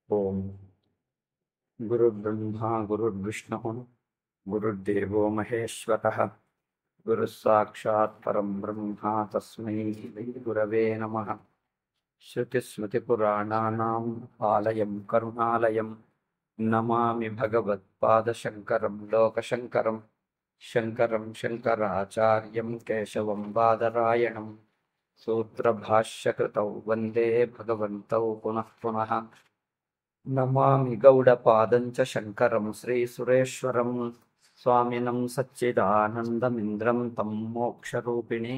ఓం గురుర్బ్రహ్మ గురుర్విష్ణు గురుర్దేవో మహేశ్వరః గురుః సాక్షాత్ పరం బ్రహ్మ తస్మై శ్రీ గురవే నమః. శృతిస్మృతిపురాణానాం ఆలయం కరుణాలయం నమామి భగవత్పాదశంకరం లోకశంకరం. శంకరం శంకరాచార్యం కేశవం బాదరాయణం సూత్రభాష్యకృతౌ వందే భగవంతౌ పునః పునః. నమామి గౌడపాదం చ శంకరం శ్రీసురేశ్వరం స్వామినం సచ్చిదానందమింద్రం తం మోక్షరూపిణే.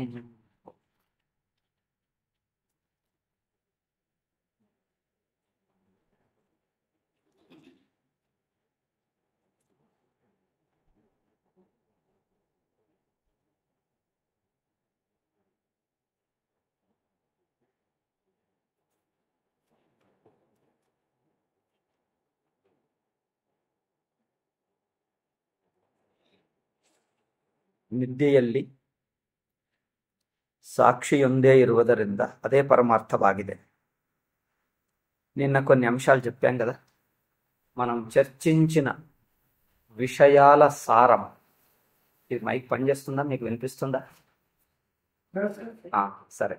ನಿದ್ದೆಯಲ್ಲಿ సాక్షియొందే ఇరువదರಿಂದ అదే పరమార్థవాಗಿದೆ. నిన్న కొన్ని అంశాలు చెప్పాం కదా, మనం చర్చించిన విషయాల సారం. ఇది మైక్ పనిచేస్తుందా, మీకు వినిపిస్తుందా? సరే.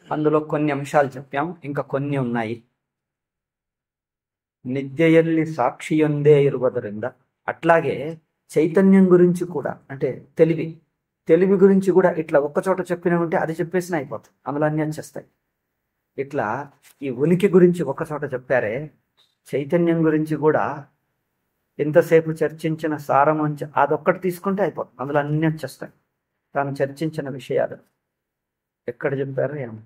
అందులో కొన్ని అంశాలు చెప్పాం, ఇంకా కొన్ని ఉన్నాయి. నిద్యಯಲ್ಲಿ సాక్షియొందే ఇరువదರಿಂದ, అట్లాగే చైతన్యం గురించి కూడా, అంటే తెలివి గురించి కూడా ఇట్లా ఒక్కచోట చెప్పినా ఉంటే అది చెప్పేసినా అయిపోతుంది, అందులో అన్నీ వచ్చేస్తాయి. ఇట్లా ఈ ఉనికి గురించి ఒక్కచోట చెప్పారే, చైతన్యం గురించి కూడా ఎంతసేపు చర్చించిన సారం నుంచి అదొక్కటి తీసుకుంటే అయిపోతుంది, అందులో అన్నీ వచ్చేస్తాయి. తాను చర్చించిన విషయాలు ఎక్కడ చెప్పారో ఏమో.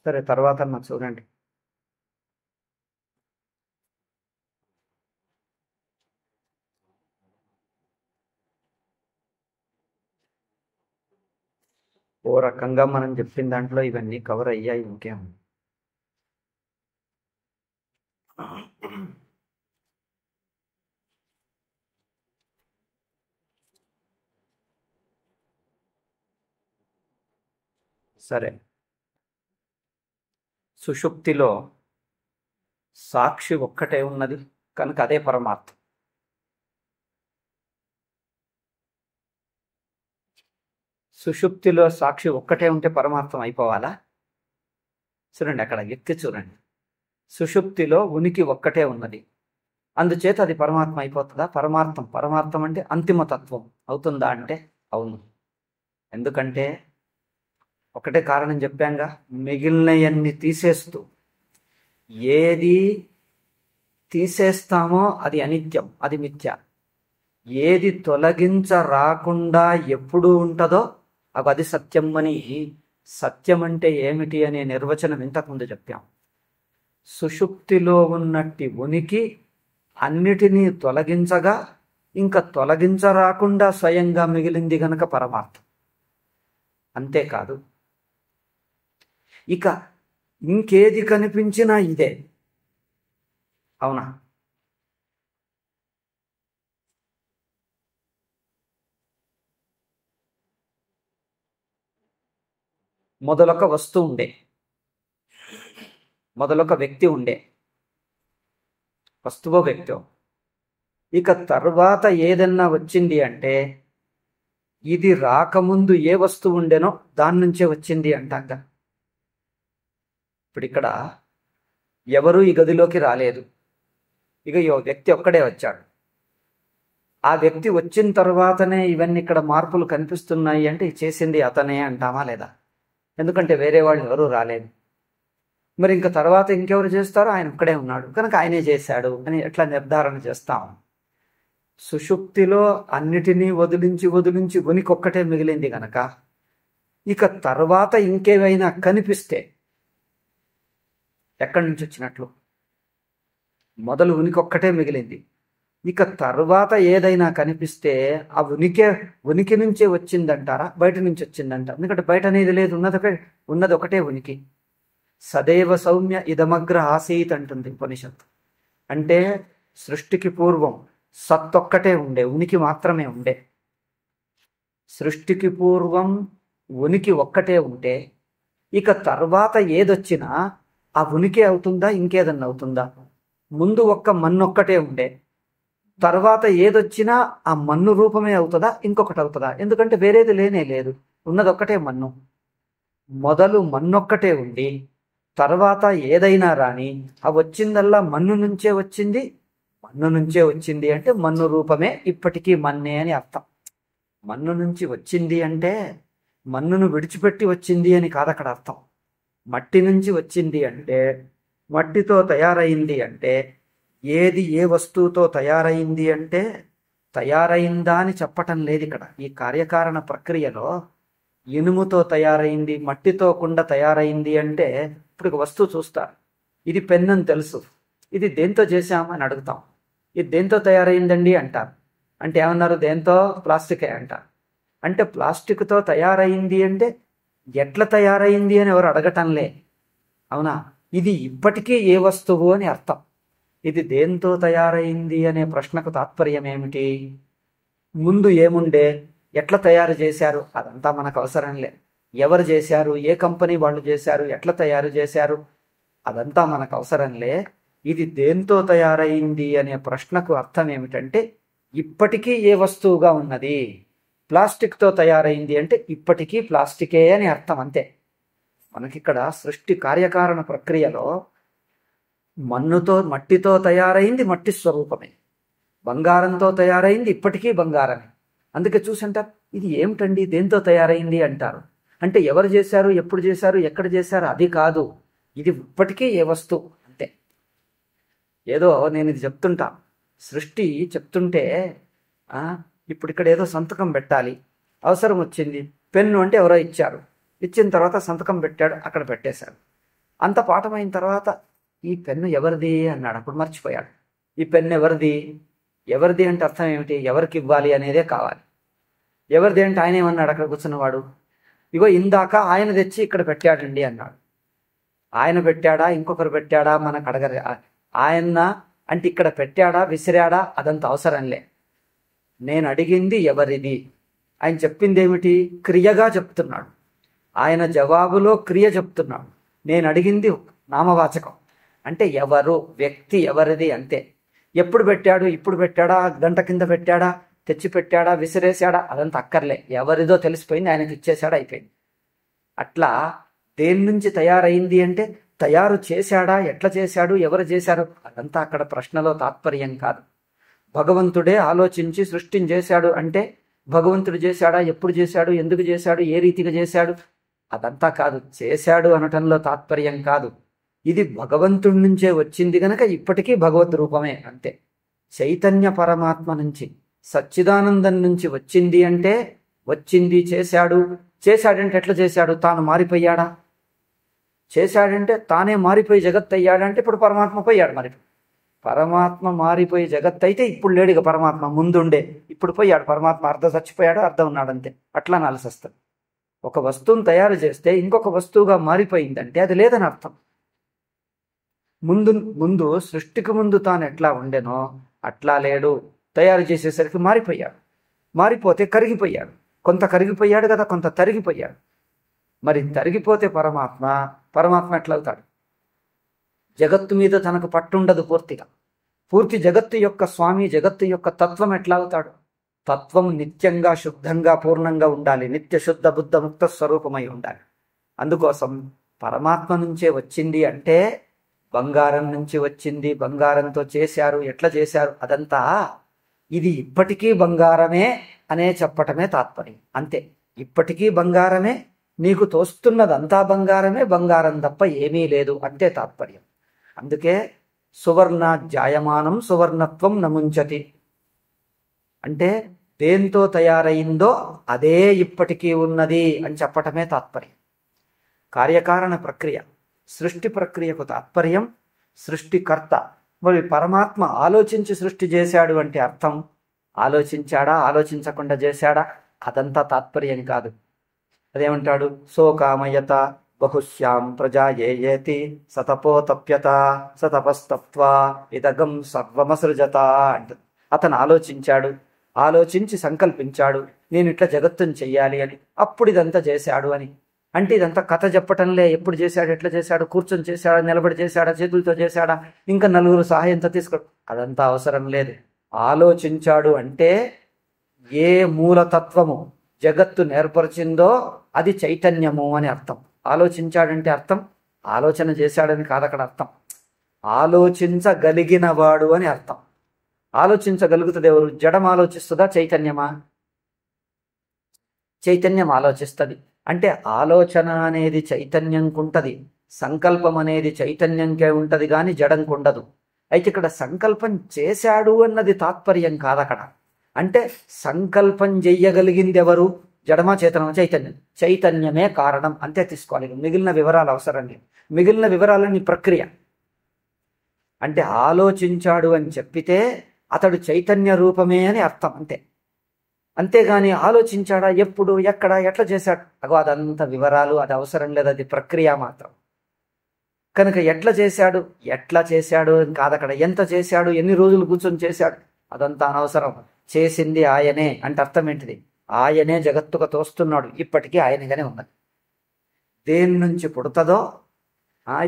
సరే, తర్వాత చూడండి. ఓ రకంగా మనం చెప్పిన దాంట్లో ఇవన్నీ కవర్ అయ్యాయి, ఇంకేం. సరే, సుషుప్తిలో సాక్షి ఒక్కటే ఉన్నది కనుక అదే పరమార్థం. సుషుప్తిలో సాక్షి ఒక్కటే ఉంటే పరమార్థం అయిపోవాలా? చూడండి, అక్కడ ఎక్కి చూడండి. సుషుప్తిలో ఉనికి ఒక్కటే ఉన్నది, అందుచేత అది పరమాత్మ అయిపోతుందా? పరమార్థం అంటే అంతిమతత్వం అవుతుందా అంటే అవును. ఎందుకంటే ఒకటే కారణం చెప్పాంగా, మిగిలినవన్నీ తీసేస్తూ ఏది తీసేస్తామో అది అనిత్యం, అది మిథ్య. ఏది తొలగించ రాకుండా ఎప్పుడు ఉంటుందో అది సత్యం అని. సత్యం అంటే ఏమిటి అనే నిర్వచనం ఇంతకుముందు చెప్పాం. సుషుప్తిలో ఉన్నట్టి ఉనికి అన్నిటినీ తొలగించగా ఇంకా తొలగించరాకుండా స్వయంగా మిగిలింది గనక పరమార్థం. అంతేకాదు, ఇక ఇంకేది కనిపించినా ఇదే. అవునా? మొదలొక వస్తువు ఉండే, మొదలొక వ్యక్తి ఉండే, వస్తువో వ్యక్తో. ఇక తర్వాత ఏదన్నా వచ్చింది అంటే ఇది రాకముందు ఏ వస్తువు ఉండేనో దాని నుంచే వచ్చింది అంటాక. ఇప్పుడు ఇక్కడ ఎవరు ఈ గదిలోకి రాలేదు, ఇక ఈ వ్యక్తి ఒక్కడే వచ్చాడు. ఆ వ్యక్తి వచ్చిన తర్వాతనే ఇవన్నీ ఇక్కడ మార్పులు కనిపిస్తున్నాయి అంటే చేసింది అతనే అంటామా లేదా? ఎందుకంటే వేరే వాళ్ళు ఎవరు రాలేదు. మరి ఇంకా తర్వాత ఇంకెవరు చేస్తారో, ఆయన ఒక్కడే ఉన్నాడు కనుక ఆయనే చేశాడు అని ఎట్లా నిర్ధారణ చేస్తాం? సుషుప్తిలో అన్నిటినీ వదిలించి వదిలించి ఉనికొక్కటే మిగిలింది గనక ఇక తర్వాత ఇంకేవైనా కనిపిస్తే ఎక్కడి నుంచి వచ్చినట్లు? మొదలు ఉనికొక్కటే మిగిలింది. ఇక తర్వాత ఏదైనా కనిపిస్తే ఆ ఉనికి నుంచే వచ్చిందంటారా, బయట నుంచి వచ్చిందంటారా? ఎందుకంటే బయట అనేది లేదు, ఉన్నది ఒకటే ఉనికి. సదేవ సౌమ్య ఇదమగ్ర ఆసీత్ అంటుంది ఉపనిషత్తు. అంటే సృష్టికి పూర్వం సత్తొక్కటే ఉండే, ఉనికి మాత్రమే ఉండే. సృష్టికి పూర్వం ఉనికి ఒక్కటే ఉంటే ఇక తర్వాత ఏదొచ్చినా ఆ ఉనికి అవుతుందా, ఇంకేదన్నా అవుతుందా? ముందు ఒక్క మన్నొక్కటే ఉండే, తర్వాత ఏదొచ్చినా ఆ మన్ను రూపమే అవుతుందా, ఇంకొకటి అవుతుందా? ఎందుకంటే వేరేది లేనే లేదు, ఉన్నది ఒక్కటే మన్ను. మొదలు మన్నొక్కటే ఉండి తర్వాత ఏదైనా రాని ఆ వచ్చిందల్లా మన్ను నుంచే వచ్చింది. మన్ను నుంచే వచ్చింది అంటే మన్ను రూపమే ఇప్పటికీ మన్నే అని అర్థం. మన్ను నుంచి వచ్చింది అంటే మన్నును విడిచిపెట్టి వచ్చింది అని కాదు అక్కడ అర్థం. మట్టి నుంచి వచ్చింది అంటే మట్టితో తయారైంది అంటే ఏది ఏ వస్తువుతో తయారైంది అంటే తయారైందా అని చెప్పటం లేదు ఇక్కడ. ఈ కార్యకారణ ప్రక్రియలో ఇనుముతో తయారైంది, మట్టితో కుండ తయారైంది అంటే ఇప్పుడు ఒక వస్తువు చూస్తారు, ఇది పెన్ అని తెలుసు, ఇది దేంతో చేశామని అడుగుతాం. ఇది దేంతో తయారైందండి అంటారు. అంటే ఏమన్నారు? దేంతో? ప్లాస్టికే అంటారు. అంటే ప్లాస్టిక్తో తయారైంది అంటే ఎట్లా తయారైంది అని ఎవరు అడగటంలే, అవునా? ఇది ఇప్పటికీ ఏ వస్తువు అని అర్థం. ఇది దేంతో తయారైంది అనే ప్రశ్నకు తాత్పర్యం ఏమిటి? ముందు ఏముండే, ఎట్లా తయారు చేశారు, అదంతా మనకు అవసరంలే. ఎవరు చేశారు, ఏ కంపెనీ వాళ్ళు చేశారు, ఎట్లా తయారు చేశారు, అదంతా మనకు అవసరంలే. ఇది దేంతో తయారైంది అనే ప్రశ్నకు అర్థం ఏమిటంటే ఇప్పటికీ ఏ వస్తువుగా ఉన్నది. ప్లాస్టిక్తో తయారైంది అంటే ఇప్పటికీ ప్లాస్టికే అని అర్థం, అంతే. మనకిక్కడ సృష్టి కార్యకారణ ప్రక్రియలో మట్టితో తయారైంది మట్టి స్వరూపమే, బంగారంతో తయారైంది ఇప్పటికీ బంగారమే. అందుకే చూసంటారు ఇది ఏమిటండి దేంతో తయారైంది అంటారు. అంటే ఎవరు చేశారు, ఎప్పుడు చేశారు, ఎక్కడ చేశారు అది కాదు, ఇది ఇప్పటికీ ఏ వస్తువు అంతే. ఏదో నేను ఇది చెప్తుంటా, సృష్టి చెప్తుంటే ఇప్పుడు ఇక్కడ ఏదో సంతకం పెట్టాలి, అవసరం వచ్చింది, పెన్ను అంటే ఎవరో ఇచ్చారు, ఇచ్చిన తర్వాత సంతకం పెట్టాడు, అక్కడ పెట్టేశాడు. అంత పాఠమైన తర్వాత ఈ పెన్ను ఎవరిది అన్నాడు, అప్పుడు మర్చిపోయాడు. ఈ పెన్ను ఎవరిది? ఎవరిది అంటే అర్థం ఏమిటి? ఎవరికి ఇవ్వాలి అనేదే కావాలి. ఎవరిది అంటే ఆయన ఏమన్నాడు అక్కడ కూర్చున్నవాడు? ఇగో ఇందాక ఆయన తెచ్చి ఇక్కడ పెట్టాడండి అన్నాడు. ఆయన పెట్టాడా, ఇంకొకరు పెట్టాడా మనకు అడగరు. ఆయన అంటే ఇక్కడ పెట్టాడా, విసిరాడా, అదంత అవసరంలే. నేను అడిగింది ఎవరిది, ఆయన చెప్పింది ఏమిటి? క్రియగా చెప్తున్నాడు. ఆయన జవాబులో క్రియ చెప్తున్నాడు. నేను అడిగింది నామవాచకం, అంటే ఎవరు, వ్యక్తి ఎవరిది అంతే. ఎప్పుడు పెట్టాడు, ఇప్పుడు పెట్టాడా, గంట కింద పెట్టాడా, తెచ్చి పెట్టాడా, విసిరేశాడా, అదంతా అక్కర్లే. ఎవరిదో తెలిసిపోయింది, ఆయనకి ఇచ్చేశాడా, అయిపోయింది. అట్లా దేని నుంచి తయారైంది అంటే తయారు చేశాడా, ఎట్లా చేశాడు, ఎవరు చేశారు, అదంతా అక్కడ ప్రశ్నలో తాత్పర్యం కాదు. భగవంతుడే ఆలోచించి సృష్టిని చేశాడు అంటే భగవంతుడు చేశాడా, ఎప్పుడు చేశాడు, ఎందుకు చేశాడు, ఏ రీతిగా చేశాడు, అదంతా కాదు. చేశాడు అనటంలో తాత్పర్యం కాదు. ఇది భగవంతుడి నుంచే వచ్చింది గనక ఇప్పటికీ భగవద్ రూపమే అంతే. చైతన్య పరమాత్మ నుంచి, సచ్చిదానందం నుంచి వచ్చింది అంటే వచ్చింది, చేశాడు. చేశాడంటే ఎట్లా చేశాడు? తాను మారిపోయాడా? చేశాడంటే తానే మారిపోయి జగత్ అయ్యాడంటే ఇప్పుడు పరమాత్మ పోయాడు. మరి పరమాత్మ మారిపోయి జగత్ అయితే ఇప్పుడు లేడుగా, పరమాత్మ ముందుండే ఇప్పుడు పోయాడు. పరమాత్మ అర్ధ చచ్చిపోయాడు, అర్ధం ఉన్నాడు అంతే. అట్లా అనాల్సి వస్తుంది. ఒక వస్తువును తయారు చేస్తే ఇంకొక వస్తువుగా మారిపోయిందంటే అది లేదని అర్థం. ముందు ముందు సృష్టికి ముందు తాను ఎట్లా ఉండెనో అట్లా లేడు. తయారు చేసేసరికి మారిపోయాడు. మారిపోతే కరిగిపోయాడు. కొంత కరిగిపోయాడు కదా, కొంత తరిగిపోయాడు. మరి తరిగిపోతే పరమాత్మ ఎట్లా అవుతాడు? జగత్తు మీద తనకు పట్టుండదు పూర్తిగా. పూర్తి జగత్తు యొక్క స్వామి, జగత్తు యొక్క తత్వం ఎట్లా అవుతాడు? తత్వం నిత్యంగా శుద్ధంగా పూర్ణంగా ఉండాలి. నిత్య శుద్ధ బుద్ధ ముక్త స్వరూపమై ఉండాలి. అందుకోసం పరమాత్మ నుంచే వచ్చింది అంటే బంగారం నుంచి వచ్చింది, బంగారంతో చేశారు, ఎట్లా చేశారు అదంతా ఇది ఇప్పటికీ బంగారమే అనే చెప్పటమే తాత్పర్యం. అంతే, ఇప్పటికీ బంగారమే, నీకు తోస్తున్నదంతా బంగారమే, బంగారం తప్ప ఏమీ లేదు అంటే తాత్పర్యం. అందుకే సువర్ణ జాయమానం సువర్ణత్వం నముంచతి అంటే దేంతో తయారైందో అదే ఇప్పటికీ ఉన్నది అని చెప్పటమే తాత్పర్యం. కార్యకారణ ప్రక్రియ, సృష్టి ప్రక్రియకు తాత్పర్యం సృష్టికర్త. మరి పరమాత్మ ఆలోచించి సృష్టి చేశాడు అంటే అర్థం ఆలోచించాడా, ఆలోచించకుండా చేశాడా అదంతా తాత్పర్యం కాదు. అదేమంటాడు? సోకామయత బహుశ్యాం ప్రజా ఏయేతి సతపోతప్యత సతపస్తప్వా ఇదగం సర్వమసృజత అంటుంది. అతను ఆలోచించాడు, ఆలోచించి సంకల్పించాడు నేను ఇట్లా జగత్తుని చెయ్యాలి అని, అప్పుడు ఇదంతా చేశాడు అని. అంటే ఇదంతా కథ చెప్పటంలే. ఎప్పుడు చేశాడు, ఎట్లా చేశాడు, కూర్చొని చేశాడా, నిలబడి చేశాడా, చేతులతో చేశాడా, ఇంకా నలుగురు సహాయంతో తీసుకోడు, అదంతా అవసరం లేదు. ఆలోచించాడు అంటే ఏ మూలతత్వము జగత్తు ఏర్పరిచిందో అది చైతన్యము అని అర్థం. ఆలోచించాడంటే అర్థం ఆలోచన చేశాడని కాదు అక్కడ అర్థం, ఆలోచించగలిగినవాడు అని అర్థం. ఆలోచించగలుగుతుంది ఎవరు? జడం ఆలోచిస్తుందా, చైతన్యమా? చైతన్యం ఆలోచిస్తుంది. అంటే ఆలోచన అనేది చైతన్యంకు ఉంటుంది, సంకల్పం అనేది చైతన్యంకే ఉంటుంది కానీ జడంకు ఉండదు. అయితే ఇక్కడ సంకల్పం చేశాడు అన్నది తాత్పర్యం కాదు అక్కడ. అంటే సంకల్పం చెయ్యగలిగింది ఎవరు? జడమా చేతనమా? చైతన్యం. చైతన్యమే కారణం అంతే తీసుకోవాలి. మిగిలిన వివరాలు అవసరం లేదు. మిగిలిన వివరాలని ప్రక్రియ. అంటే ఆలోచించాడు అని చెప్పితే అతడు చైతన్య రూపమే అని అర్థం అంతే. అంతేగాని ఆలోచించాడా, ఎప్పుడు, ఎక్కడ, ఎట్లా చేశాడు అగో అదంతా వివరాలు, అది అవసరం లేదు, అది ప్రక్రియ మాత్రం. కనుక ఎట్లా చేశాడు అని కాదు అక్కడ. ఎంత చేశాడు, ఎన్ని రోజులు కూర్చొని చేశాడు అదంతా అనవసరం. చేసింది ఆయనే అంటే అర్థం ఏంటిది? ఆయనే జగత్తుగా తోస్తున్నాడు, ఇప్పటికీ ఆయనగానే ఉన్నది. దేని నుంచి పుడతదో,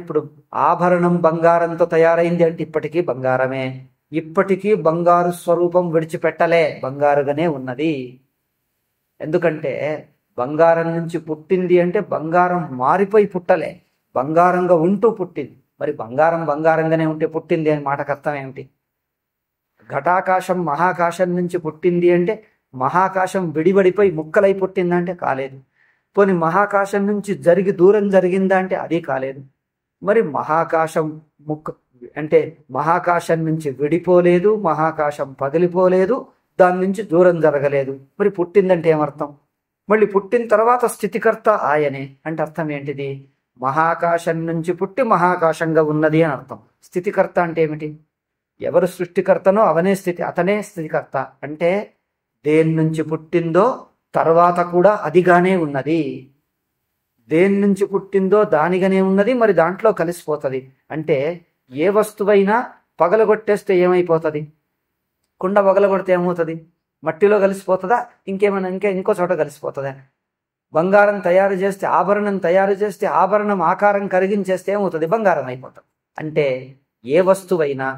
ఇప్పుడు ఆభరణం బంగారంతో తయారైంది అంటే ఇప్పటికీ బంగారమే, ఇప్పటికీ బంగారు స్వరూపం విడిచిపెట్టలే, బంగారుగానే ఉన్నది. ఎందుకంటే బంగారం నుంచి పుట్టింది అంటే బంగారం మారిపోయి పుట్టలే, బంగారంగా ఉంటూ పుట్టింది. మరి బంగారం బంగారంగానే ఉంటే పుట్టింది అని మాటకు అర్థం ఏమిటి? ఘటాకాశం మహాకాశం నుంచి పుట్టింది అంటే మహాకాశం విడివడిపోయి ముక్కలై పుట్టిందంటే కాలేదు. పోనీ మహాకాశం నుంచి దూరం జరిగిందా అంటే అది కాలేదు. మరి మహాకాశం అంటే మహాకాశం నుంచి విడిపోలేదు, మహాకాశం పగిలిపోలేదు, దాని నుంచి దూరం జరగలేదు. మరి పుట్టిందంటే ఏమర్థం? మళ్ళీ పుట్టిన తర్వాత స్థితికర్త ఆయనే అంటే అర్థం ఏంటిది? మహాకాశం నుంచి పుట్టి మహాకాశంగా ఉన్నది అని అర్థం. స్థితికర్త అంటే ఏమిటి? ఎవరు సృష్టికర్తనో అతనే స్థితికర్త. అంటే దేని నుంచి పుట్టిందో తర్వాత కూడా అదిగానే ఉన్నది, దేని నుంచి పుట్టిందో దానిగానే ఉన్నది, మరి దాంట్లో కలిసిపోతుంది. అంటే ఏ వస్తువైనా పగలగొట్టేస్తే ఏమైపోతుంది? కుండ పగలగొడితే ఏమవుతుంది? మట్టిలో కలిసిపోతుందా? ఇంకేమైనా ఇంకో చోట కలిసిపోతుందా? బంగారం తయారు చేస్తే, ఆభరణం తయారు చేస్తే, ఆభరణం ఆకారం కరిగించేస్తే ఏమవుతుంది? బంగారం అయిపోతుంది. అంటే ఏ వస్తువైనా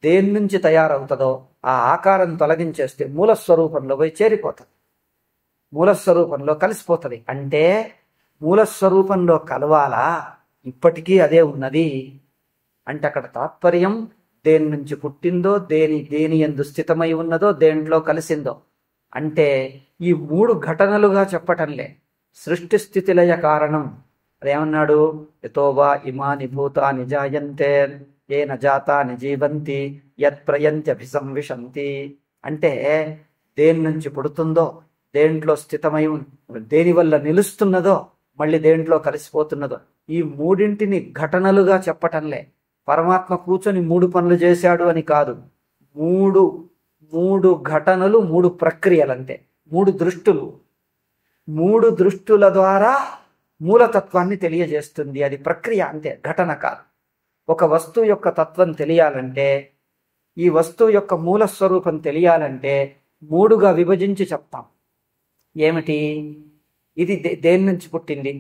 దేని నుంచి తయారవుతుందో ఆ ఆకారం తొలగించేస్తే మూలస్వరూపంలో పోయి చేరిపోతుంది, మూలస్వరూపంలో కలిసిపోతుంది. అంటే మూలస్వరూపంలో కలవాలా? ఇప్పటికీ అదే ఉన్నది అంటే అక్కడ తాత్పర్యం దేని నుంచి పుట్టిందో, దేని యందు స్థితమై ఉన్నదో, దేంట్లో కలిసిందో. అంటే ఈ మూడు ఘటనలుగా చెప్పటంలే. సృష్టి స్థితి లయ కారణం అదేమన్నాడు? యతోవా ఇమాని భూతాని జాయంతే ఏన జాతాని జీవంతి యత్ ప్రయంత్యభిసంవిశంతి. అంటే దేని నుంచి పుడుతుందో, దేంట్లో స్థితమై దేనివల్ల నిలుస్తున్నదో, మళ్ళీ దేంట్లో కలిసిపోతున్నదో, ఈ మూడింటిని ఘటనలుగా చెప్పటంలే. పరమాత్మ కూర్చొని మూడు పనులు చేశాడు అని కాదు. మూడు ఘటనలు, మూడు ప్రక్రియలు అంతే, మూడు దృష్టుల ద్వారా మూలతత్వాన్ని తెలియజేస్తుంది. అది ప్రక్రియ అంతే, ఘటన కాదు. ఒక వస్తువు యొక్క తత్వం తెలియాలంటే, ఈ వస్తువు యొక్క మూల స్వరూపం తెలియాలంటే మూడుగా విభజించి చెప్తాం. ఏమిటి? ఇది దేని నుంచి పుట్టింది,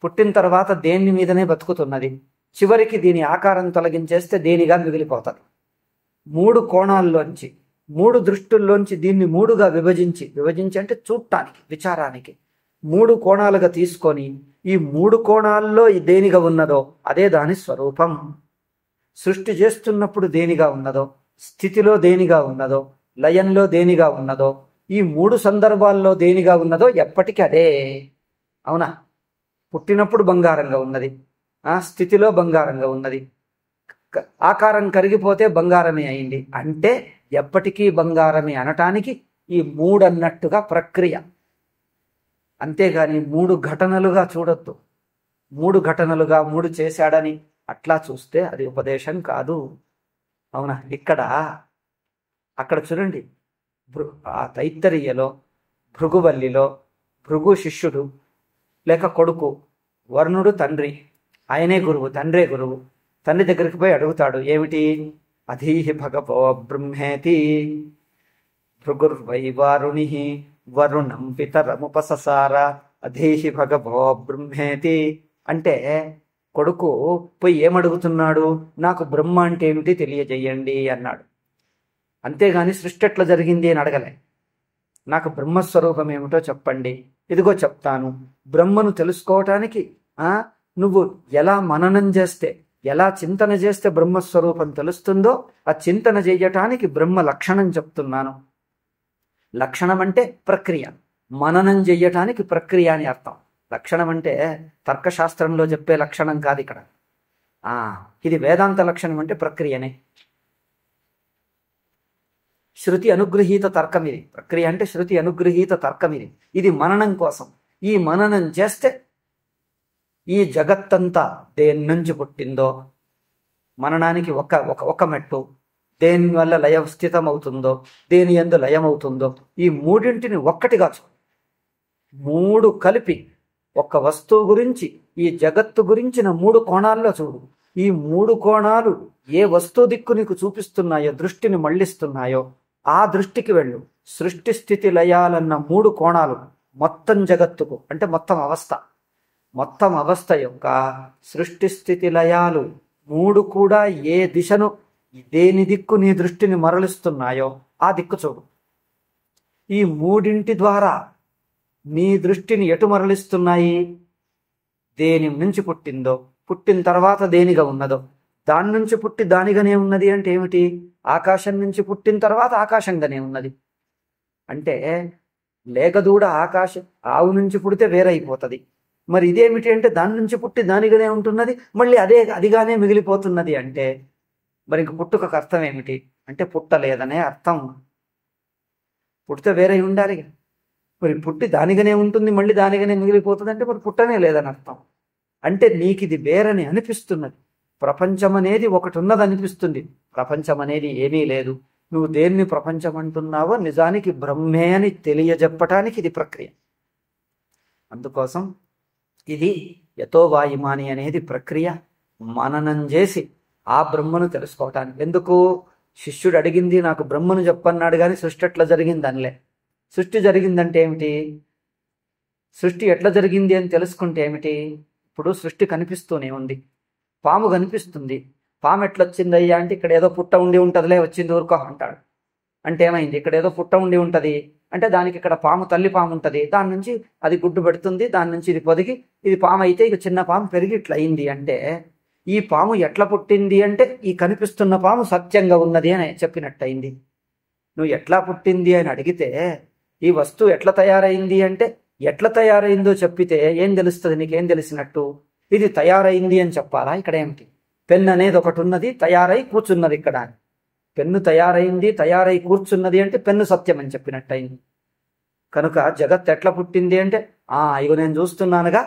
పుట్టిన తర్వాత దేని మీదనే బతుకుతున్నది, చివరికి దీని ఆకారం తొలగించేస్తే దేనిగా మిగిలిపోతుంది. మూడు కోణాల్లోంచి, మూడు దృష్టుల్లోంచి దీన్ని మూడుగా విభజించి అంటే చూడటానికి, విచారానికి మూడు కోణాలుగా తీసుకొని ఈ మూడు కోణాల్లో దేనిగా ఉన్నదో అదే దాని స్వరూపం. సృష్టి చేస్తున్నప్పుడు దేనిగా ఉన్నదో, స్థితిలో దేనిగా ఉన్నదో, లయంలో దేనిగా ఉన్నదో, ఈ మూడు సందర్భాల్లో దేనిగా ఉన్నదో ఎప్పటికీ అదే. అవునా? పుట్టినప్పుడు బంగారంగా ఉన్నది, స్థితిలో బంగారంగా ఉన్నది, ఆకారం కరిగిపోతే బంగారమే అయింది అంటే ఎప్పటికీ బంగారమే అనటానికి ఈ మూడు అన్నట్టుగా ప్రక్రియ. అంతేగాని మూడు ఘటనలుగా చూడొద్దు. మూడు ఘటనలుగా మూడు చేశాడని అట్లా చూస్తే అది ఉపదేశం కాదు. అవునా? అక్కడ చూడండి, ఆ తైత్తరీయలో భృగువల్లిలో భృగు శిష్యుడు లేక కొడుకు, వర్ణుడు తండ్రి, ఆయనే గురువు, తండ్రే గురువు. తండ్రి దగ్గరికి పోయి అడుగుతాడు, ఏమిటి? అధీహి భగవో బ్రహ్మేతి భృగుర్వై వారుణి వరుణం పితరముపససార అధీహి భగవో బ్రహ్మేతి అంటే కొడుకు పోయి ఏమడుగుతున్నాడు? నాకు బ్రహ్మ అంటే ఏమిటి తెలియజేయండి అన్నాడు. అంతేగాని సృష్టి ఎట్లా జరిగింది అని అడగలే. నాకు బ్రహ్మస్వరూపం ఏమిటో చెప్పండి. ఇదిగో చెప్తాను. బ్రహ్మను తెలుసుకోవటానికి నువ్వు ఎలా మననం చేస్తే, ఎలా చింతన చేస్తే బ్రహ్మస్వరూపం తెలుస్తుందో ఆ చింతన చేయటానికి బ్రహ్మ లక్షణం చెప్తున్నాను. లక్షణం అంటే ప్రక్రియ, మననం చెయ్యటానికి ప్రక్రియ అని అర్థం. లక్షణం అంటే తర్కశాస్త్రంలో చెప్పే లక్షణం కాదు ఇక్కడ. ఇది వేదాంత లక్షణం అంటే ప్రక్రియనే. శృతి అనుగృహీత తర్కం ఇది. ప్రక్రియ అంటే శృతి అనుగృహీత తర్కం ఇది. ఇది మననం కోసం. ఈ మననం చేస్తే ఈ జగత్తంతా దేని నుంచి పుట్టిందో మననానికి ఒక మెట్టు, దేని వల్ల లయ స్థితం అవుతుందో, దేని యందు లయమవుతుందో, ఈ మూడింటిని ఒక్కటిగా చూడు. మూడు కలిపి ఒక వస్తువు గురించి, ఈ జగత్తు గురించిన మూడు కోణాల్లో చూడు. ఈ మూడు కోణాలు ఏ వస్తువు దిక్కు నీకు చూపిస్తున్నాయో, దృష్టిని మళ్లిస్తున్నాయో ఆ దృష్టికి వెళ్ళు. సృష్టి స్థితి లయాలన్న మూడు కోణాలు మొత్తం జగత్తుకు అంటే మొత్తం అవస్థ యొక్క సృష్టి స్థితి లయాలు మూడు కూడా ఏ దిశను, దేని దిక్కు నీ దృష్టిని మరలిస్తున్నాయో ఆ దిక్కు చూడు. ఈ మూడింటి ద్వారా నీ దృష్టిని ఎటు మరలిస్తున్నాయి? దేని నుంచి పుట్టిందో, పుట్టిన తర్వాత దేనిగా ఉన్నదో, దాని నుంచి పుట్టి దానిగానే ఉన్నది అంటే ఏమిటి? ఆకాశం నుంచి పుట్టిన తర్వాత ఆకాశంగానే ఉన్నది అంటే లేకదూడ ఆవు నుంచి పుడితే వేరైపోతుంది. మరి ఇదేమిటి అంటే దాని నుంచి పుట్టి దానిగానే ఉంటున్నది, మళ్ళీ అదిగానే మిగిలిపోతున్నది అంటే మరి ఇంక పుట్టుకకు అర్థం ఏమిటి అంటే పుట్టలేదనే అర్థం. పుట్టితే వేరే ఉండాలి. మరి పుట్టి దానిగానే ఉంటుంది, మళ్ళీ దానిగానే మిగిలిపోతుంది అంటే మరి పుట్టనే లేదని అర్థం. అంటే నీకు ఇది వేరని అనిపిస్తున్నది. ప్రపంచం అనేది ఒకటి ఉన్నది అనిపిస్తుంది. ప్రపంచం అనేది ఏమీ లేదు. నువ్వు దేన్ని ప్రపంచం అంటున్నావో నిజానికి బ్రహ్మే అని తెలియజెప్పటానికి ఇది ప్రక్రియ. అందుకోసం ఇది యతో వాయుమాని అనేది ప్రక్రియ. మననం చేసి ఆ బ్రహ్మను తెలుసుకోవటానికి. ఎందుకు? శిష్యుడు అడిగింది నాకు బ్రహ్మను చెప్పన్నాడు కానీ సృష్టి ఎట్లా జరిగింది అనలే. సృష్టి జరిగిందంటే ఏమిటి? సృష్టి ఎట్లా జరిగింది అని తెలుసుకుంటే ఏమిటి? ఇప్పుడు సృష్టి కనిపిస్తూనే ఉంది. పాము కనిపిస్తుంది. పాము ఎట్లొచ్చిందయ్యా అంటే ఇక్కడ ఏదో పుట్ట ఉండి ఉంటుందిలే, వచ్చింది ఊరుకో అంటాడు. అంటే ఏమైంది? ఇక్కడ ఏదో పుట్ట ఉండి ఉంటుంది అంటే దానికి ఇక్కడ పాము, తల్లి పాము ఉంటుంది. దాని నుంచి అది గుడ్డు పెడుతుంది, దాని నుంచి ఇది పొదిగి ఇది పాము అయితే ఇక చిన్న పాము పెరిగి ఇట్లా అయింది. అంటే ఈ పాము ఎట్లా పుట్టింది అంటే ఈ కనిపిస్తున్న పాము సత్యంగా ఉన్నది అని చెప్పినట్టయింది. నువ్వు ఎట్లా పుట్టింది అని అడిగితే ఈ వస్తువు ఎట్లా తయారైంది అంటే ఎట్లా తయారైందో చెప్పితే ఏం తెలుస్తుంది? నీకేం తెలిసినట్టు? ఇది తయారైంది అని చెప్పాలా? ఇక్కడ ఏమిటి? పెన్ను అనేది ఒకటి ఉన్నది, తయారై కూర్చున్నది. ఇక్కడ పెన్ను తయారైంది, తయారై కూర్చున్నది అంటే పెన్ను సత్యం అని చెప్పినట్టయింది. కనుక జగత్ ఎట్లా పుట్టింది అంటే ఇగో నేను చూస్తున్నానుగా,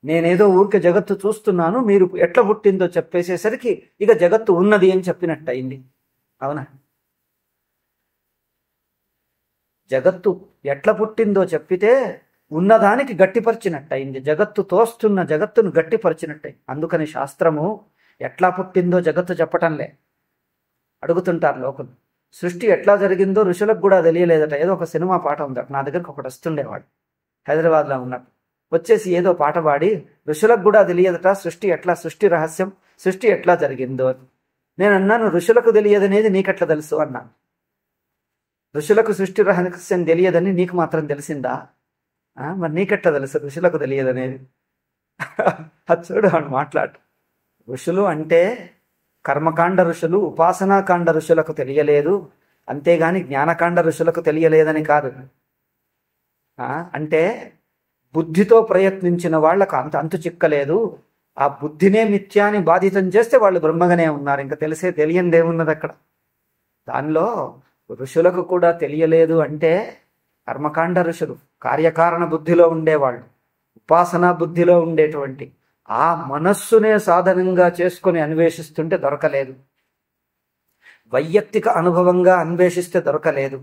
నేనేదో ఊరికే జగత్తు చూస్తున్నాను, మీరు ఎట్లా పుట్టిందో చెప్పేసేసరికి ఇక జగత్తు ఉన్నది అని చెప్పినట్టయింది. అవునా? జగత్తు ఎట్లా పుట్టిందో చెప్పితే ఉన్నదానికి గట్టిపరిచినట్టయింది. జగత్తు తోస్తున్న జగత్తును గట్టిపరిచినట్టయింది. అందుకని శాస్త్రము ఎట్లా పుట్టిందో జగత్తు చెప్పటంలే. అడుగుతుంటారు లోకలు, సృష్టి ఎట్లా జరిగిందో ఋషులకు కూడా తెలియలేదట. ఏదో ఒక సినిమా పాట ఉందట, నా దగ్గరకు ఒకటి వస్తుండేవాడు హైదరాబాద్లో ఉన్నట్టు. వచ్చేసి ఏదో పాట పాడి ఋషులకు కూడా తెలియదట సృష్టి రహస్యం, సృష్టి ఎట్లా జరిగిందో. నేను అన్నాను, ఋషులకు తెలియదనేది నీకెట్లా తెలుసు అన్నాను. ఋషులకు సృష్టి రహస్యం తెలియదని నీకు మాత్రం తెలిసిందా? మరి నీకెట్లా తెలుసు ఋషులకు తెలియదనేది? అది చూడు అని మాట్లాడు. ఋషులు అంటే కర్మకాండ ఋషులు, ఉపాసనాకాండ ఋషులకు తెలియలేదు, అంతేగాని జ్ఞానకాండ ఋషులకు తెలియలేదని కాదు. అంటే బుద్ధితో ప్రయత్నించిన వాళ్లకు అంతు చిక్కలేదు. ఆ బుద్ధినే మిథ్యాన్ని బాధితం చేస్తే వాళ్ళు బ్రహ్మగానే ఉన్నారు. ఇంకా తెలియనిదేమున్నది అక్కడ? దానిలో ఋషులకు కూడా తెలియలేదు అంటే కర్మకాండ ఋషులు కార్యకారణ బుద్ధిలో ఉండేవాళ్ళు, ఉపాసనా బుద్ధిలో ఉండేటువంటి ఆ మనస్సునే సాధనంగా చేసుకొని అన్వేషిస్తుంటే దొరకలేదు. వైయక్తిక అనుభవంగా అన్వేషిస్తే దొరకలేదు.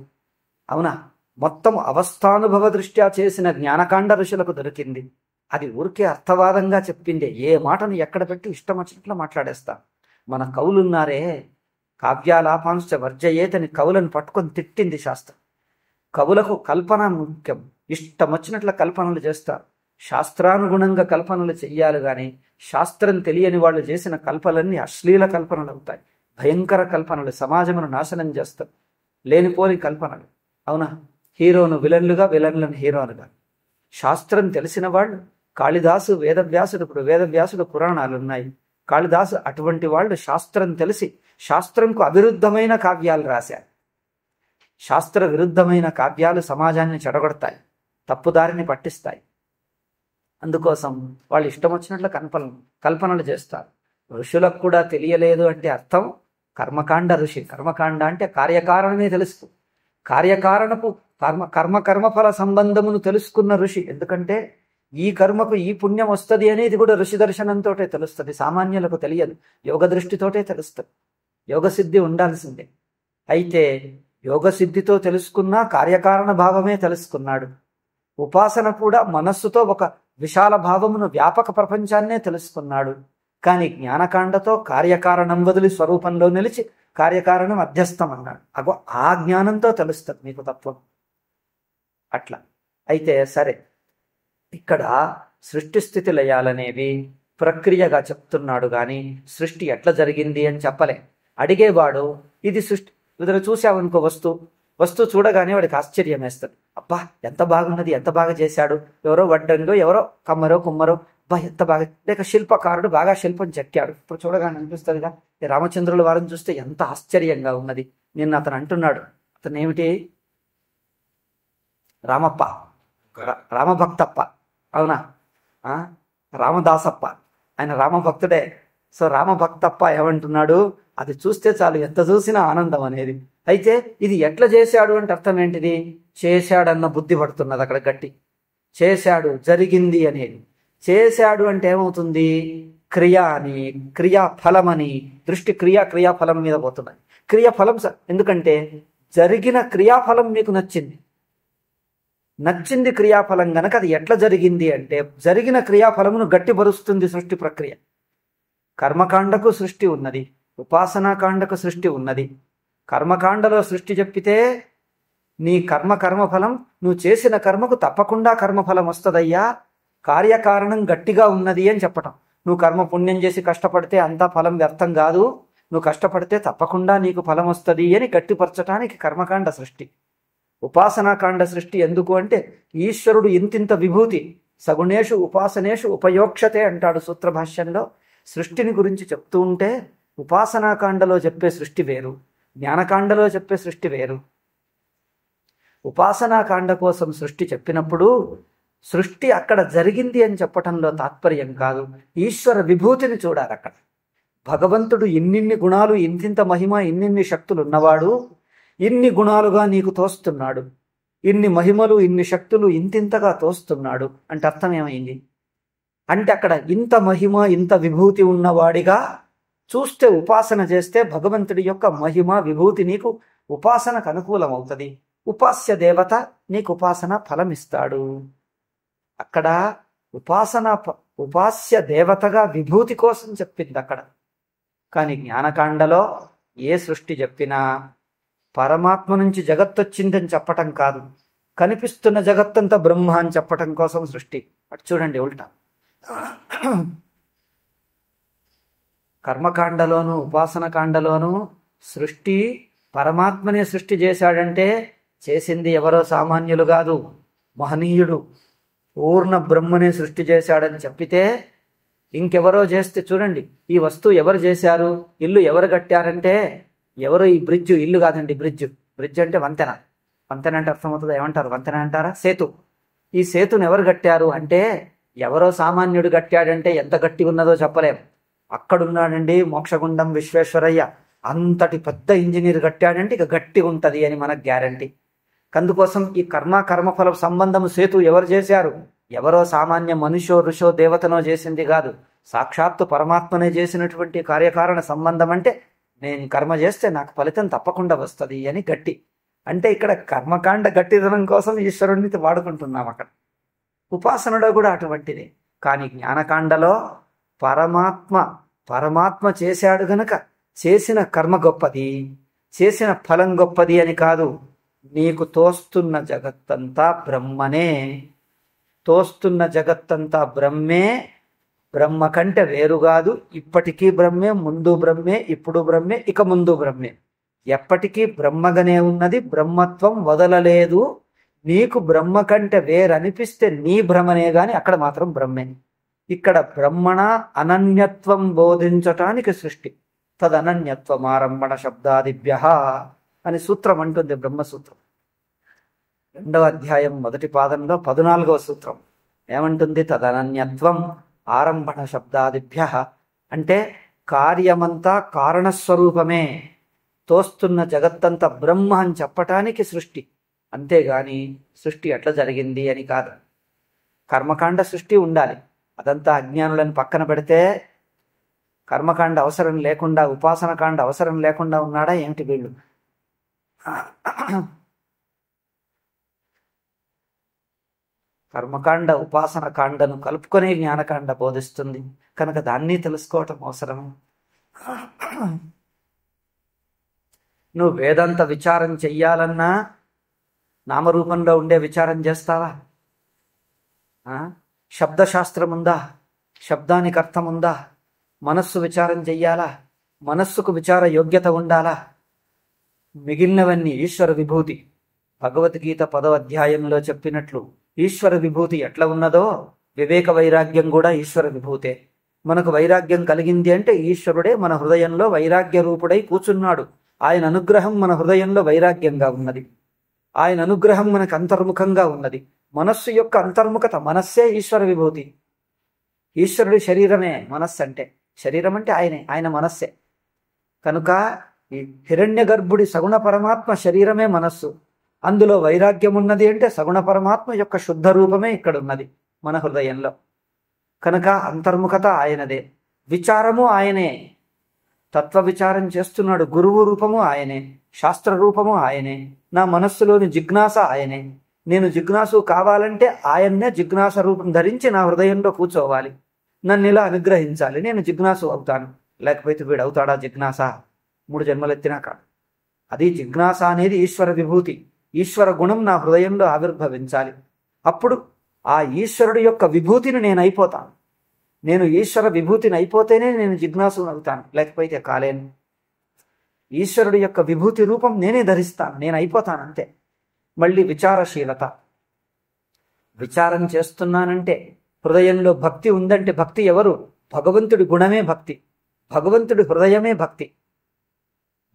అవునా? మొత్తం అవస్థానుభవ దృష్ట్యా చేసిన జ్ఞానకాండ ఋషులకు దొరికింది. అది ఊరికే అర్థవాదంగా చెప్పిందే. ఏ మాటను ఎక్కడ పెట్టి ఇష్టం వచ్చినట్లు మాట్లాడేస్తా. మన కవులున్నారే, కావ్యాలాపాంశ వర్జయేతని కవులను పట్టుకొని తిట్టింది శాస్త్రం. కవులకు కల్పన ముఖ్యం, ఇష్టం వచ్చినట్ల కల్పనలు చేస్తారు. శాస్త్రానుగుణంగా కల్పనలు చెయ్యాలి, కానీ శాస్త్రం తెలియని వాళ్ళు చేసిన కల్పనలన్నీ అశ్లీల కల్పనలు అవుతాయి. భయంకర కల్పనలు, సమాజమును నాశనం చేస్తారు. లేనిపోని కల్పనలు. అవునా? హీరోను విలన్లుగా, విలన్లను హీరోలుగా. శాస్త్రం తెలిసిన వాళ్ళు కాళిదాసు, వేదవ్యాసుడు. ఇప్పుడు వేదవ్యాసుడు పురాణాలు ఉన్నాయి. కాళిదాసు అటువంటి వాళ్ళు శాస్త్రం తెలిసి శాస్త్రంకు అవిరుద్ధమైన కావ్యాలు రాశారు. శాస్త్ర విరుద్ధమైన కావ్యాలు సమాజాన్ని చెడగొడతాయి, తప్పుదారిని పట్టిస్తాయి. అందుకోసం వాళ్ళు ఇష్టం వచ్చినట్లు కల్పనలు చేస్తారు. ఋషులకు కూడా తెలియలేదు అంటే అర్థం కర్మకాండ ఋషి. కర్మకాండ అంటే కార్యకారణమే తెలుసు. కార్యకారణపు కర్మఫల సంబంధమును తెలుసుకున్న ఋషి. ఎందుకంటే ఈ కర్మకు ఈ పుణ్యం వస్తుంది అనేది కూడా ఋషి దర్శనంతో తెలుస్తుంది. సామాన్యులకు తెలియదు, యోగ దృష్టితోటే తెలుస్తుంది. యోగసిద్ధి ఉండాల్సిందే. అయితే యోగసిద్ధితో తెలుసుకున్నా కార్యకారణ భావమే తెలుసుకున్నాడు. ఉపాసన కూడా మనస్సుతో ఒక విశాల భావమును, వ్యాపక ప్రపంచాన్నే తెలుసుకున్నాడు. కానీ జ్ఞానకాండతో కార్యకారణం వదిలి స్వరూపంలో నిలిచి కార్యకారణం అధ్యస్థం అన్నాడు. అగో ఆ జ్ఞానంతో తెలుస్తుంది మీకు తత్వం. అట్లా అయితే సరే, ఇక్కడ సృష్టి స్థితి లయాలనేవి ప్రక్రియగా చెప్తున్నాడు, కానీ సృష్టి ఎట్లా జరిగింది అని చెప్పలే. అడిగేవాడు ఇది సృష్టి ఇద్దరు చూసావనుకో, వస్తువు చూడగానే వాడికి ఆశ్చర్యం వేస్తాడు. అబ్బా ఎంత బాగున్నది, ఎంత బాగా చేశాడు, ఎవరో వడ్డంగో, ఎవరో కమ్మరో కుమ్మరో, అబ్బా ఎంత బాగా. లేక శిల్పకారుడు బాగా శిల్పం చెక్కాడు. ఇప్పుడు చూడగానే అనిపిస్తుందిగా. రామచంద్రుల వారిని చూస్తే ఎంత ఆశ్చర్యంగా ఉన్నది. నిన్న అతను అంటున్నాడు, అతను ఏమిటి, రామప్ప, రామభక్తప్ప. అవునా? రామదాసప్ప, ఆయన రామభక్తుడే. సో రామభక్తప్ప ఏమంటున్నాడు, అది చూస్తే చాలు, ఎంత చూసినా ఆనందం అనేది. అయితే ఇది ఎట్లా చేశాడు అంటే అర్థం ఏంటిది? చేశాడన్న బుద్ధి పడుతున్నది అక్కడ గట్టి. చేశాడు, జరిగింది అనేది. చేశాడు అంటే ఏమవుతుంది? క్రియ అని, క్రియాఫలం అని దృష్టి క్రియాఫలం మీద పోతున్నాయి. క్రియాఫలం ఎందుకంటే జరిగిన క్రియాఫలం మీకు నచ్చింది క్రియాఫలం గనక అది ఎట్లా జరిగింది అంటే జరిగిన క్రియాఫలమును గట్టిపరుస్తుంది సృష్టి ప్రక్రియ. కర్మకాండకు సృష్టి ఉన్నది, ఉపాసనాకాండకు సృష్టి ఉన్నది. కర్మకాండలో సృష్టి చెప్పితే నీ కర్మఫలం, నువ్వు చేసిన కర్మకు తప్పకుండా కర్మఫలం వస్తుందయ్యా, కార్యకారణం గట్టిగా ఉన్నది అని చెప్పటం. నువ్వు కర్మ పుణ్యం చేసి కష్టపడితే అంతా ఫలం వ్యర్థం కాదు, నువ్వు కష్టపడితే తప్పకుండా నీకు ఫలం వస్తుంది అని గట్టిపరచటానికి కర్మకాండ సృష్టి. ఉపాసనాకాండ సృష్టి ఎందుకు అంటే ఈశ్వరుడు ఇంతింత విభూతి సగుణేషు ఉపాసనేషు ఉపయోక్షతే అంటాడు సూత్రభాష్యంలో. సృష్టిని గురించి చెప్తూ ఉంటే ఉపాసనాకాండలో చెప్పే సృష్టి వేరు, జ్ఞానకాండలో చెప్పే సృష్టి వేరు. ఉపాసనాకాండ కోసం సృష్టి చెప్పినప్పుడు సృష్టి అక్కడ జరిగింది అని చెప్పటంలో తాత్పర్యం కాదు, ఈశ్వర విభూతిని చూడాలి. అక్కడ భగవంతుడు ఇన్నిన్ని గుణాలు, ఇంతింత మహిమ, ఇన్నిన్ని శక్తులు ఉన్నవాడు ఇన్ని గుణాలుగా నీకు తోస్తున్నాడు, ఇన్ని మహిమలు ఇన్ని శక్తులు ఇంతింతగా తోస్తున్నాడు అంటే అర్థం ఏమైంది అంటే అక్కడ ఇంత మహిమ ఇంత విభూతి ఉన్నవాడిగా చూస్తే ఉపాసన చేస్తే భగవంతుడి యొక్క మహిమ విభూతి నీకు ఉపాసనకు అనుకూలం అవుతుంది. ఉపాస్య దేవత నీకు ఉపాసన ఫలం ఇస్తాడు. అక్కడ ఉపాస్య దేవతగా విభూతి కోసం చెప్పింది. అక్కడ కానీ జ్ఞానకాండలో ఏ సృష్టి చెప్పినా పరమాత్మ నుంచి జగత్తు వచ్చిందని చెప్పటం కాదు, కనిపిస్తున్న జగత్తంతా బ్రహ్మ అని చెప్పటం కోసం సృష్టి. అటు చూడండి ఉల్టా. కర్మకాండలోను ఉపాసన కాండలోను సృష్టి పరమాత్మనే సృష్టి చేశాడంటే చేసింది ఎవరో సామాన్యులు కాదు, మహనీయుడు పూర్ణ బ్రహ్మనే సృష్టి చేశాడని చెప్పితే ఇంకెవరో చేస్తే చూడండి ఈ వస్తువు ఎవరు చేశారు, ఇల్లు ఎవరు కట్టారంటే ఎవరు, ఈ బ్రిడ్జ్ ఇల్లు కాదండి, బ్రిడ్జ్ అంటే వంతెన. వంతెన అంటే అర్థమవుతుంది, ఏమంటారు వంతెన అంటారా? సేతు. ఈ సేతును ఎవరు కట్టారు అంటే ఎవరో సామాన్యుడు కట్టాడంటే ఎంత గట్టి ఉన్నదో చెప్పలేం. అక్కడున్నాడండి మోక్షగుండం విశ్వేశ్వరయ్య, అంతటి పెద్ద ఇంజనీర్ కట్టాడంటే ఇక గట్టి ఉంటుంది అని మనకు గ్యారంటీ. అందుకోసం ఈ కర్మఫల సంబంధం సేతు ఎవరు చేశారు? ఎవరో సామాన్య మనుషో ఋషో దేవతనో చేసింది కాదు, సాక్షాత్తు పరమాత్మనే చేసినటువంటి కార్యకారణ సంబంధం. అంటే నేను కర్మ చేస్తే నాకు ఫలితం తప్పకుండా వస్తుంది అని గట్టి. అంటే ఇక్కడ కర్మకాండ గట్టిదనం కోసం ఈశ్వరుడిని వాడుకుంటున్నాం. అక్కడ ఉపాసనలో కూడా అటువంటిది. కానీ జ్ఞానకాండలో పరమాత్మ చేశాడు గనక చేసిన కర్మ గొప్పది, చేసిన ఫలం గొప్పది అని కాదు. నీకు తోస్తున్న జగత్తంతా బ్రహ్మనే, తోస్తున్న జగత్తంతా బ్రహ్మే, బ్రహ్మ కంటే వేరు కాదు. ఇప్పటికీ బ్రహ్మే, ముందు బ్రహ్మే, ఇప్పుడు బ్రహ్మే, ఇక ముందు బ్రహ్మే. ఎప్పటికీ బ్రహ్మగానే ఉన్నది, బ్రహ్మత్వం వదలలేదు. నీకు బ్రహ్మ కంటే వేరనిపిస్తే నీ భ్రమనే గాని అక్కడ మాత్రం బ్రహ్మే. ఇక్కడ బ్రహ్మణ అనన్యత్వం బోధించటానికి సృష్టి. తదనన్యత్వం ఆరంభణ శబ్దాదిభ్య అని సూత్రం అంటుంది బ్రహ్మసూత్రం. 2వ అధ్యాయం 1వ పాదంలో 14వ సూత్రం ఏమంటుంది? తదనన్యత్వం ఆరంభణ శబ్దాదిభ్య అంటే కార్యమంతా కారణస్వరూపమే, తోస్తున్న జగత్తంతా బ్రహ్మ అని చెప్పటానికి సృష్టి. అంతేగాని సృష్టి ఎట్లా జరిగింది అని కాదు. కర్మకాండ సృష్టి ఉండాలి, అదంతా అజ్ఞానులను పక్కన పెడితే కర్మకాండ అవసరం లేకుండా, ఉపాసన కాండ అవసరం లేకుండా ఉన్నాడా ఏమిటి వీళ్ళు? కర్మకాండ ఉపాసన కాండను కలుపుకొని జ్ఞానకాండ బోధిస్తుంది కనుక దాన్ని తెలుసుకోవటం అవసరం. నువ్వు వేదాంత విచారం చెయ్యాలన్నా నామరూపంలో ఉండే విచారం చేస్తావా? శబ్దశాస్త్రం ఉందా? శబ్దానికి అర్థం ఉందా? మనస్సు విచారం చెయ్యాలా? మనస్సుకు విచార యోగ్యత ఉండాలా? మిగిలినవన్నీ ఈశ్వర విభూతి. భగవద్గీత 10వ అధ్యాయంలో చెప్పినట్లు ఈశ్వర విభూతి ఎట్లా ఉన్నదో వివేక వైరాగ్యం కూడా ఈశ్వర విభూతే. మనకు వైరాగ్యం కలిగింది అంటే ఈశ్వరుడే మన హృదయంలో వైరాగ్య రూపుడై కూర్చున్నాడు. ఆయన అనుగ్రహం మన హృదయంలో వైరాగ్యంగా ఉన్నది. ఆయన అనుగ్రహం మనకు అంతర్ముఖంగా ఉన్నది. మనస్సు యొక్క అంతర్ముఖత, మనస్సే ఈశ్వర విభూతి. ఈశ్వరుడి శరీరమే మనస్సు అంటే, శరీరం అంటే ఆయనే, ఆయన మనస్సే. కనుక ఈ హిరణ్య గర్భుడి సగుణ పరమాత్మ శరీరమే మనస్సు. అందులో వైరాగ్యం ఉన్నది అంటే సగుణ పరమాత్మ యొక్క శుద్ధ రూపమే ఇక్కడ ఉన్నది మన హృదయంలో. కనుక అంతర్ముఖత ఆయనదే, విచారము ఆయనే. తత్వ విచారం చేస్తున్నాడు, గురువు రూపము ఆయనే, శాస్త్ర రూపము ఆయనే. నా మనస్సులోని జిజ్ఞాస ఆయనే. నేను జిజ్ఞాసు కావాలంటే ఆయన్నే జిజ్ఞాస రూపం ధరించి నా హృదయంలో కూర్చోవాలి, నన్ను ఇలా అనుగ్రహించాలి, నేను జిజ్ఞాసు అవుతాను. లేకపోతే వీడు అవుతాడా జిజ్ఞాస? 3 జన్మలెత్తినా కాదు. అది జిజ్ఞాస అనేది ఈశ్వర విభూతి. ఈశ్వర గుణం నా హృదయంలో ఆవిర్భవించాలి. అప్పుడు ఆ ఈశ్వరుడు యొక్క విభూతిని నేను అయిపోతాను. నేను ఈశ్వర విభూతిని అయిపోతేనే నేను జిజ్ఞాసుని అవుతాను, లేకపోతే కాలేను. ఈశ్వరుడు యొక్క విభూతి రూపం నేనే ధరిస్తాను, నేను అయిపోతాను అంతే. మళ్ళీ విచారశీలత. విచారం చేస్తున్నానంటే హృదయంలో భక్తి ఉందంటే, భక్తి ఎవరు? భగవంతుడి గుణమే భక్తి, భగవంతుడి హృదయమే భక్తి.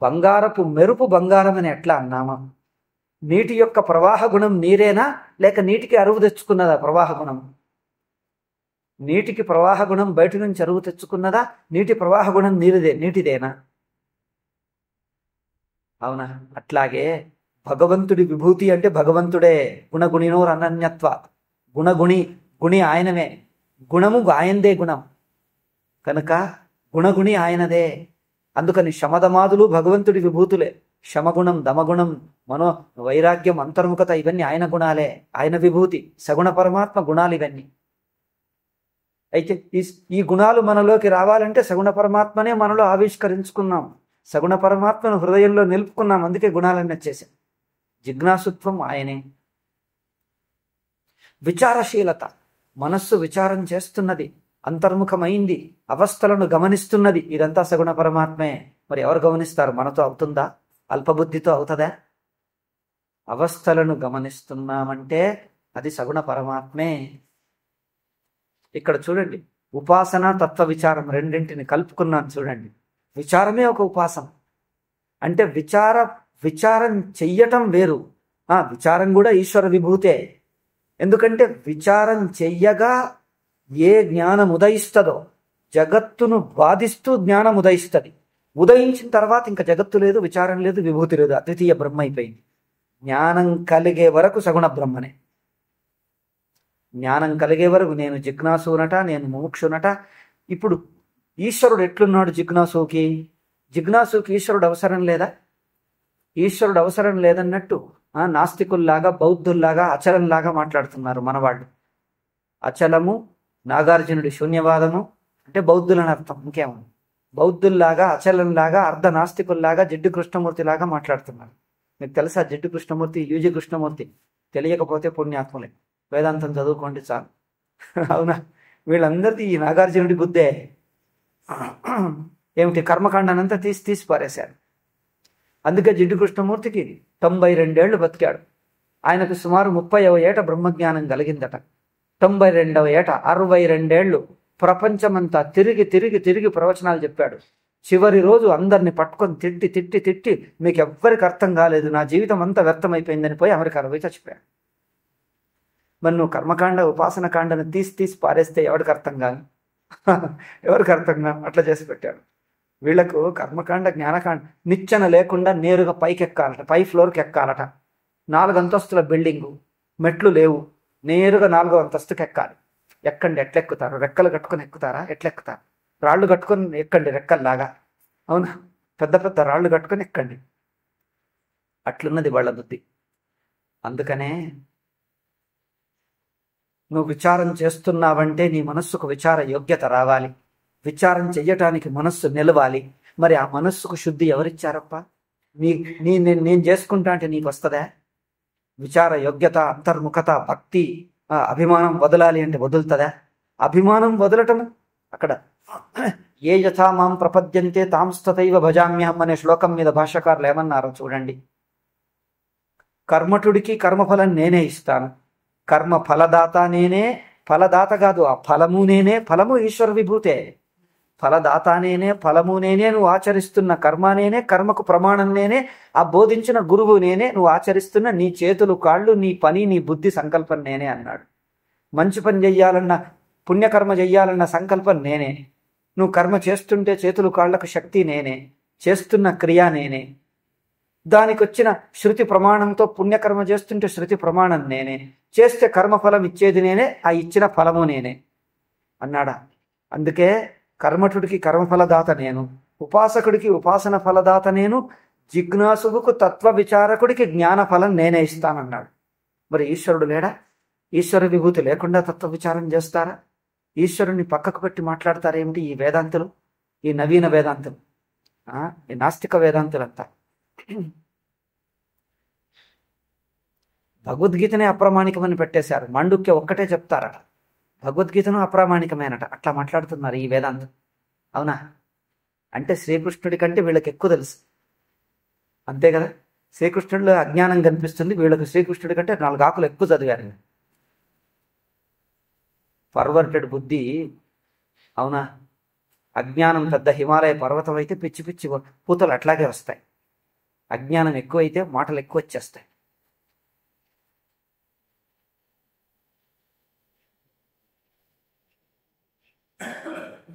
బంగారపు మెరుపు బంగారం అని ఎట్లా అన్నామా? నీటి యొక్క ప్రవాహ గుణం నీరేనా, లేక నీటికి అరువు తెచ్చుకున్నదా ప్రవాహ గుణం? నీటికి ప్రవాహ గుణం బయట నుంచి అరువు తెచ్చుకున్నదా? నీటి ప్రవాహ గుణం నీటిదేనా? అవునా? అట్లాగే భగవంతుడి విభూతి అంటే భగవంతుడే. గుణగుణినోర్ అనన్యత్వ. గుణి ఆయనమే, గుణము ఆయనదే గుణం కనుక గుణగుణి ఆయనదే. అందుకని శమదమాదులు భగవంతుడి విభూతులే. శమగుణం, దమగుణం, మనో వైరాగ్యం, అంతర్ముఖత ఇవన్నీ ఆయన గుణాలే, ఆయన విభూతి. సగుణ పరమాత్మ గుణాలు ఇవన్నీ. అయితే ఈ గుణాలు మనలోకి రావాలంటే సగుణ పరమాత్మనే మనలో ఆవిష్కరించుకున్నాం, సగుణ పరమాత్మను హృదయంలో నిలుపుకున్నాం, అందుకే గుణాలన్నీ వచ్చేసాం. జిజ్ఞాసుత్వం ఆయనే. విచారశీలత, మనస్సు విచారం చేస్తున్నది, అంతర్ముఖమైంది, అవస్థలను గమనిస్తున్నది, ఇదంతా సగుణ పరమాత్మే. మరి ఎవరు గమనిస్తారు? మనతో అవుతుందా? అల్పబుద్ధితో అవుతుందా? అవస్థలను గమనిస్తున్నామంటే అది సగుణ పరమాత్మే. ఇక్కడ చూడండి, ఉపాసన తత్వ విచారం రెండింటిని కలుపుకున్నాను చూడండి. విచారమే ఒక ఉపాసన. అంటే విచారం చెయ్యటం వేరు, విచారం కూడా ఈశ్వర విభూతే. ఎందుకంటే విచారం చెయ్యగా ఏ జ్ఞానం ఉదయిస్తుందో, జగత్తును బాధిస్తూ జ్ఞానం ఉదయిస్తుంది. ఉదయించిన తర్వాత ఇంకా జగత్తు లేదు, విచారం లేదు, విభూతి లేదు, అద్వితీయ బ్రహ్మ అయిపోయింది. జ్ఞానం కలిగే వరకు సగుణ బ్రహ్మనే. జ్ఞానం కలిగే వరకు నేను జిజ్ఞాసునట, నేను ముముక్షునట. ఇప్పుడు ఈశ్వరుడు ఎట్లున్నాడు జిజ్ఞాసుకి? జిజ్ఞాసుకి ఈశ్వరుడు అవసరం లేదా? ఈశ్వరుడు అవసరం లేదన్నట్టు నాస్తికుల్లాగా బౌద్ధుల్లాగా అచలంలాగా మాట్లాడుతున్నారు మనవాళ్ళు. అచలము, నాగార్జునుడి శూన్యవాదము అంటే బౌద్ధులని అర్థం, ఇంకేమో. బౌద్ధుల్లాగా అచలంలాగా అర్ధ నాస్తికుల్లాగా జిడ్డు కృష్ణమూర్తిలాగా మాట్లాడుతున్నారు. మీకు తెలుసా జిడ్డు కృష్ణమూర్తి, యూజీ కృష్ణమూర్తి? తెలియకపోతే పుణ్యాత్ములే, వేదాంతం చదువుకోండి చాలు. అవునా? వీళ్ళందరిది ఈ నాగార్జునుడి బుద్ధే. ఏమిటి? కర్మకాండానంతా తీసి పారేశారు. అందుకే జిడ్డు కృష్ణమూర్తికి 92 ఏళ్ళు బతికాడు. ఆయనకు సుమారు 30వ ఏట బ్రహ్మజ్ఞానం కలిగిందట. 92వ ఏట 62 ఏళ్ళు ప్రపంచమంతా తిరిగి తిరిగి తిరిగి ప్రవచనాలు చెప్పాడు. చివరి రోజు అందరిని పట్టుకొని తిట్టి తిట్టి తిట్టి మీకు ఎవ్వరికి అర్థం కాలేదు, నా జీవితం అంతా వ్యర్థమైపోయిందని పోయి అమెరికాలో పోయి చచ్చిపోయాడు. మరి నువ్వు కర్మకాండ ఉపాసన కాండను తీసి పారేస్తే ఎవరికి అర్థం కాదు? ఎవరికి అర్థం కాదు? అట్లా చేసి పెట్టాడు. వీళ్లకు కర్మకాండ జ్ఞానకాండ నిచ్చెన లేకుండా నేరుగా పైకి ఎక్కాలట, పై ఫ్లోర్కి ఎక్కాలట. 4 అంతస్తుల బిల్డింగు, మెట్లు లేవు, నేరుగా 4వ అంతస్తుకి ఎక్కాలి. ఎక్కండి. ఎట్లెక్కుతారు? రెక్కలు కట్టుకొని ఎక్కుతారా? ఎట్లెక్కుతారు? రాళ్ళు కట్టుకొని ఎక్కండి, రెక్కల్లాగా. అవునా? పెద్ద పెద్ద రాళ్ళు కట్టుకొని ఎక్కండి. అట్లున్నది వాళ్ళ బుద్ధి. అందుకనే నువ్వు విచారం చేస్తున్నావంటే నీ మనస్సుకు విచార యోగ్యత రావాలి, విచారం చెయ్యటానికి మనస్సు నిలవాలి. మరి ఆ మనస్సుకు శుద్ధి ఎవరిచ్చారప్ప? నేను చేసుకుంటా అంటే నీకు వస్తుందా? విచార యోగ్యత, అంతర్ముఖత, భక్తి, అభిమానం వదలాలి అంటే వదులుతుందా? అభిమానం వదలటం అక్కడ ఏ యథా మాం ప్రపద్యంతే తాంస్తతైవ భజామ్యహం అనే శ్లోకం మీద భాష్యకారులు ఏమన్నారో చూడండి. కర్మటుడికి కర్మఫలం నేనే ఇస్తాను, కర్మ ఫలదాత నేనే, ఫలదాత కాదు, ఆ ఫలము నేనే, ఫలము ఈశ్వర విభూతే. ఫలదాత నేనే, ఫలము నేనే, నువ్వు ఆచరిస్తున్న కర్మ నేనే, కర్మకు ప్రమాణం నేనే, ఆ బోధించిన గురువు నేనే, నువ్వు ఆచరిస్తున్న నీ చేతులు కాళ్ళు, నీ పని, నీ బుద్ధి, సంకల్పం నేనే అన్నాడు. మంచి పని చెయ్యాలన్న, పుణ్యకర్మ చెయ్యాలన్న సంకల్పం నేనే. నువ్వు కర్మ చేస్తుంటే చేతులు కాళ్లకు శక్తి నేనే, చేస్తున్న క్రియ నేనే. దానికి వచ్చిన శృతి ప్రమాణంతో పుణ్యకర్మ చేస్తుంటే శృతి ప్రమాణం నేనే, చేస్తే కర్మఫలం ఇచ్చేది నేనే, ఆ ఇచ్చిన ఫలము నేనే అన్నాడా. అందుకే కర్మఠుడికి కర్మఫలదాత నేను, ఉపాసకుడికి ఉపాసన ఫలదాత నేను, జిజ్ఞాసుకు తత్వ విచారకుడికి జ్ఞానఫలం నేనే ఇస్తానన్నాడు. మరి ఈశ్వరుడు లేడా? ఈశ్వర విభూతి లేకుండా తత్వ విచారం చేస్తారా? ఈశ్వరుని పక్కకు పెట్టి మాట్లాడతారేమిటి ఈ వేదాంతులు, ఈ నవీన వేదాంతులు, ఈ నాస్తిక వేదాంతులంతా? భగవద్గీతనే అప్రామాణికమని పెట్టేశారు. మాండుక్య ఒక్కటే చెప్తారట, భగవద్గీతను అప్రామాణికమేనట. అట్లా మాట్లాడుతున్నారు ఈ వేదాంతం. అవునా? అంటే శ్రీకృష్ణుడి కంటే వీళ్ళకి ఎక్కువ తెలుసు, అంతే కదా. శ్రీకృష్ణుడిలో అజ్ఞానం కనిపిస్తుంది, వీళ్ళకి శ్రీకృష్ణుడి కంటే 4 ఆకులు ఎక్కువ చదివారు. పర్వర్టెడ్ బుద్ధి. అవునా? అజ్ఞానం పెద్ద హిమాలయ పర్వతం అయితే పిచ్చి పిచ్చి పూతలు అట్లాగే వస్తాయి. అజ్ఞానం ఎక్కువైతే మాటలు ఎక్కువ వచ్చేస్తాయి.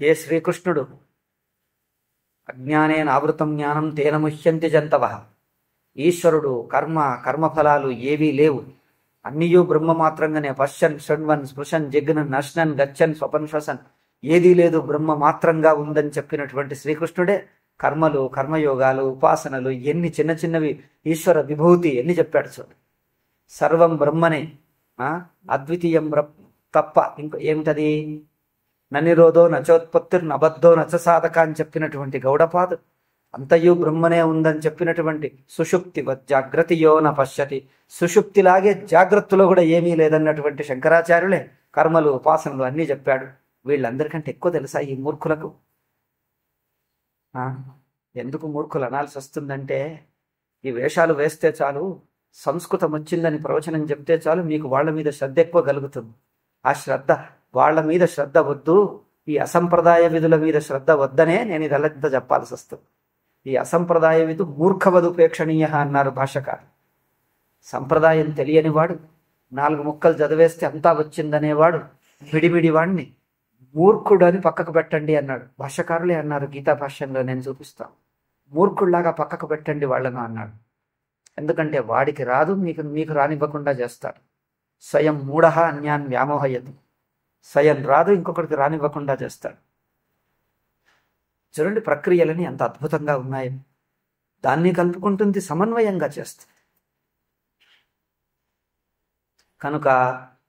ఏ శ్రీకృష్ణుడు అజ్ఞానేన ఆవృతం జ్ఞానం తేన ముహ్యంతి జంతవః, ఈశ్వరుడు కర్మఫలాలు ఏవీ లేవు, అన్నియూ బ్రహ్మ మాత్రంగానే, పశ్చన్ శృణ్వన్ స్పృశన్ జిగ్నన్ నశ్నన్ గచ్చన్ స్వపన్ శ్వసన్, ఏదీ లేదు బ్రహ్మ మాత్రంగా ఉందని చెప్పినటువంటి శ్రీకృష్ణుడే కర్మలు, కర్మయోగాలు, ఉపాసనలు, ఎన్ని చిన్న చిన్నవి, ఈశ్వర విభూతి ఎన్ని చెప్పాడు చూడు. సర్వం బ్రహ్మనే, అద్వితీయం తప్ప ఇంకో ఏమిటది? ననిరోధో నచోత్పత్తిర్నబద్ధో నచ సాధక అని చెప్పినటువంటి గౌడపాదు, అంతయు బ్రహ్మనే ఉందని చెప్పినటువంటి సుషుప్తి జాగ్రత్తయో న పశ్యతి, సుషుప్తిలాగే జాగ్రత్తలో కూడా ఏమీ లేదన్నటువంటి శంకరాచార్యులే కర్మలు ఉపాసనలు అన్నీ చెప్పాడు. వీళ్ళందరికంటే ఎక్కువ తెలుసా ఈ మూర్ఖులకు? ఎందుకు మూర్ఖులు అనాల్సి వస్తుందంటే, ఈ వేషాలు వేస్తే చాలు, సంస్కృతం వచ్చిందని ప్రవచనం చెప్తే చాలు, మీకు వాళ్ళ మీద శ్రద్ధ ఎక్కువ కలుగుతుంది. ఆ శ్రద్ధ, వాళ్ళ మీద శ్రద్ధ వద్దు, ఈ అసంప్రదాయ విధుల మీద శ్రద్ధ వద్దనే నేను ఇదంతా చెప్పాల్సి వస్తుంది. ఈ అసంప్రదాయ విధు మూర్ఖవదుపేక్షణీయ అన్నారు భాషకారు. సంప్రదాయం తెలియనివాడు, 4 ముక్కలు చదివేస్తే అంతా వచ్చిందనేవాడు, మిడిమిడి వాడిని మూర్ఖుడు అని పక్కకు పెట్టండి అన్నాడు. భాష్యకారులే అన్నారు, గీతా భాష్యంలో నేను చూపిస్తాను. మూర్ఖుడిలాగా పక్కకు పెట్టండి వాళ్ళను అన్నాడు. ఎందుకంటే వాడికి రాదు, మీకు రానివ్వకుండా చేస్తాడు. స్వయం మూఢ అన్యాన్ వ్యామోహయతి, స్వయం రాదు ఇంకొకరికి రానివ్వకుండా చేస్తాడు. చూడండి ప్రక్రియలని ఎంత అద్భుతంగా ఉన్నాయి. దాన్ని కలుపుకుంటుంది, సమన్వయంగా చేస్తుంది. కనుక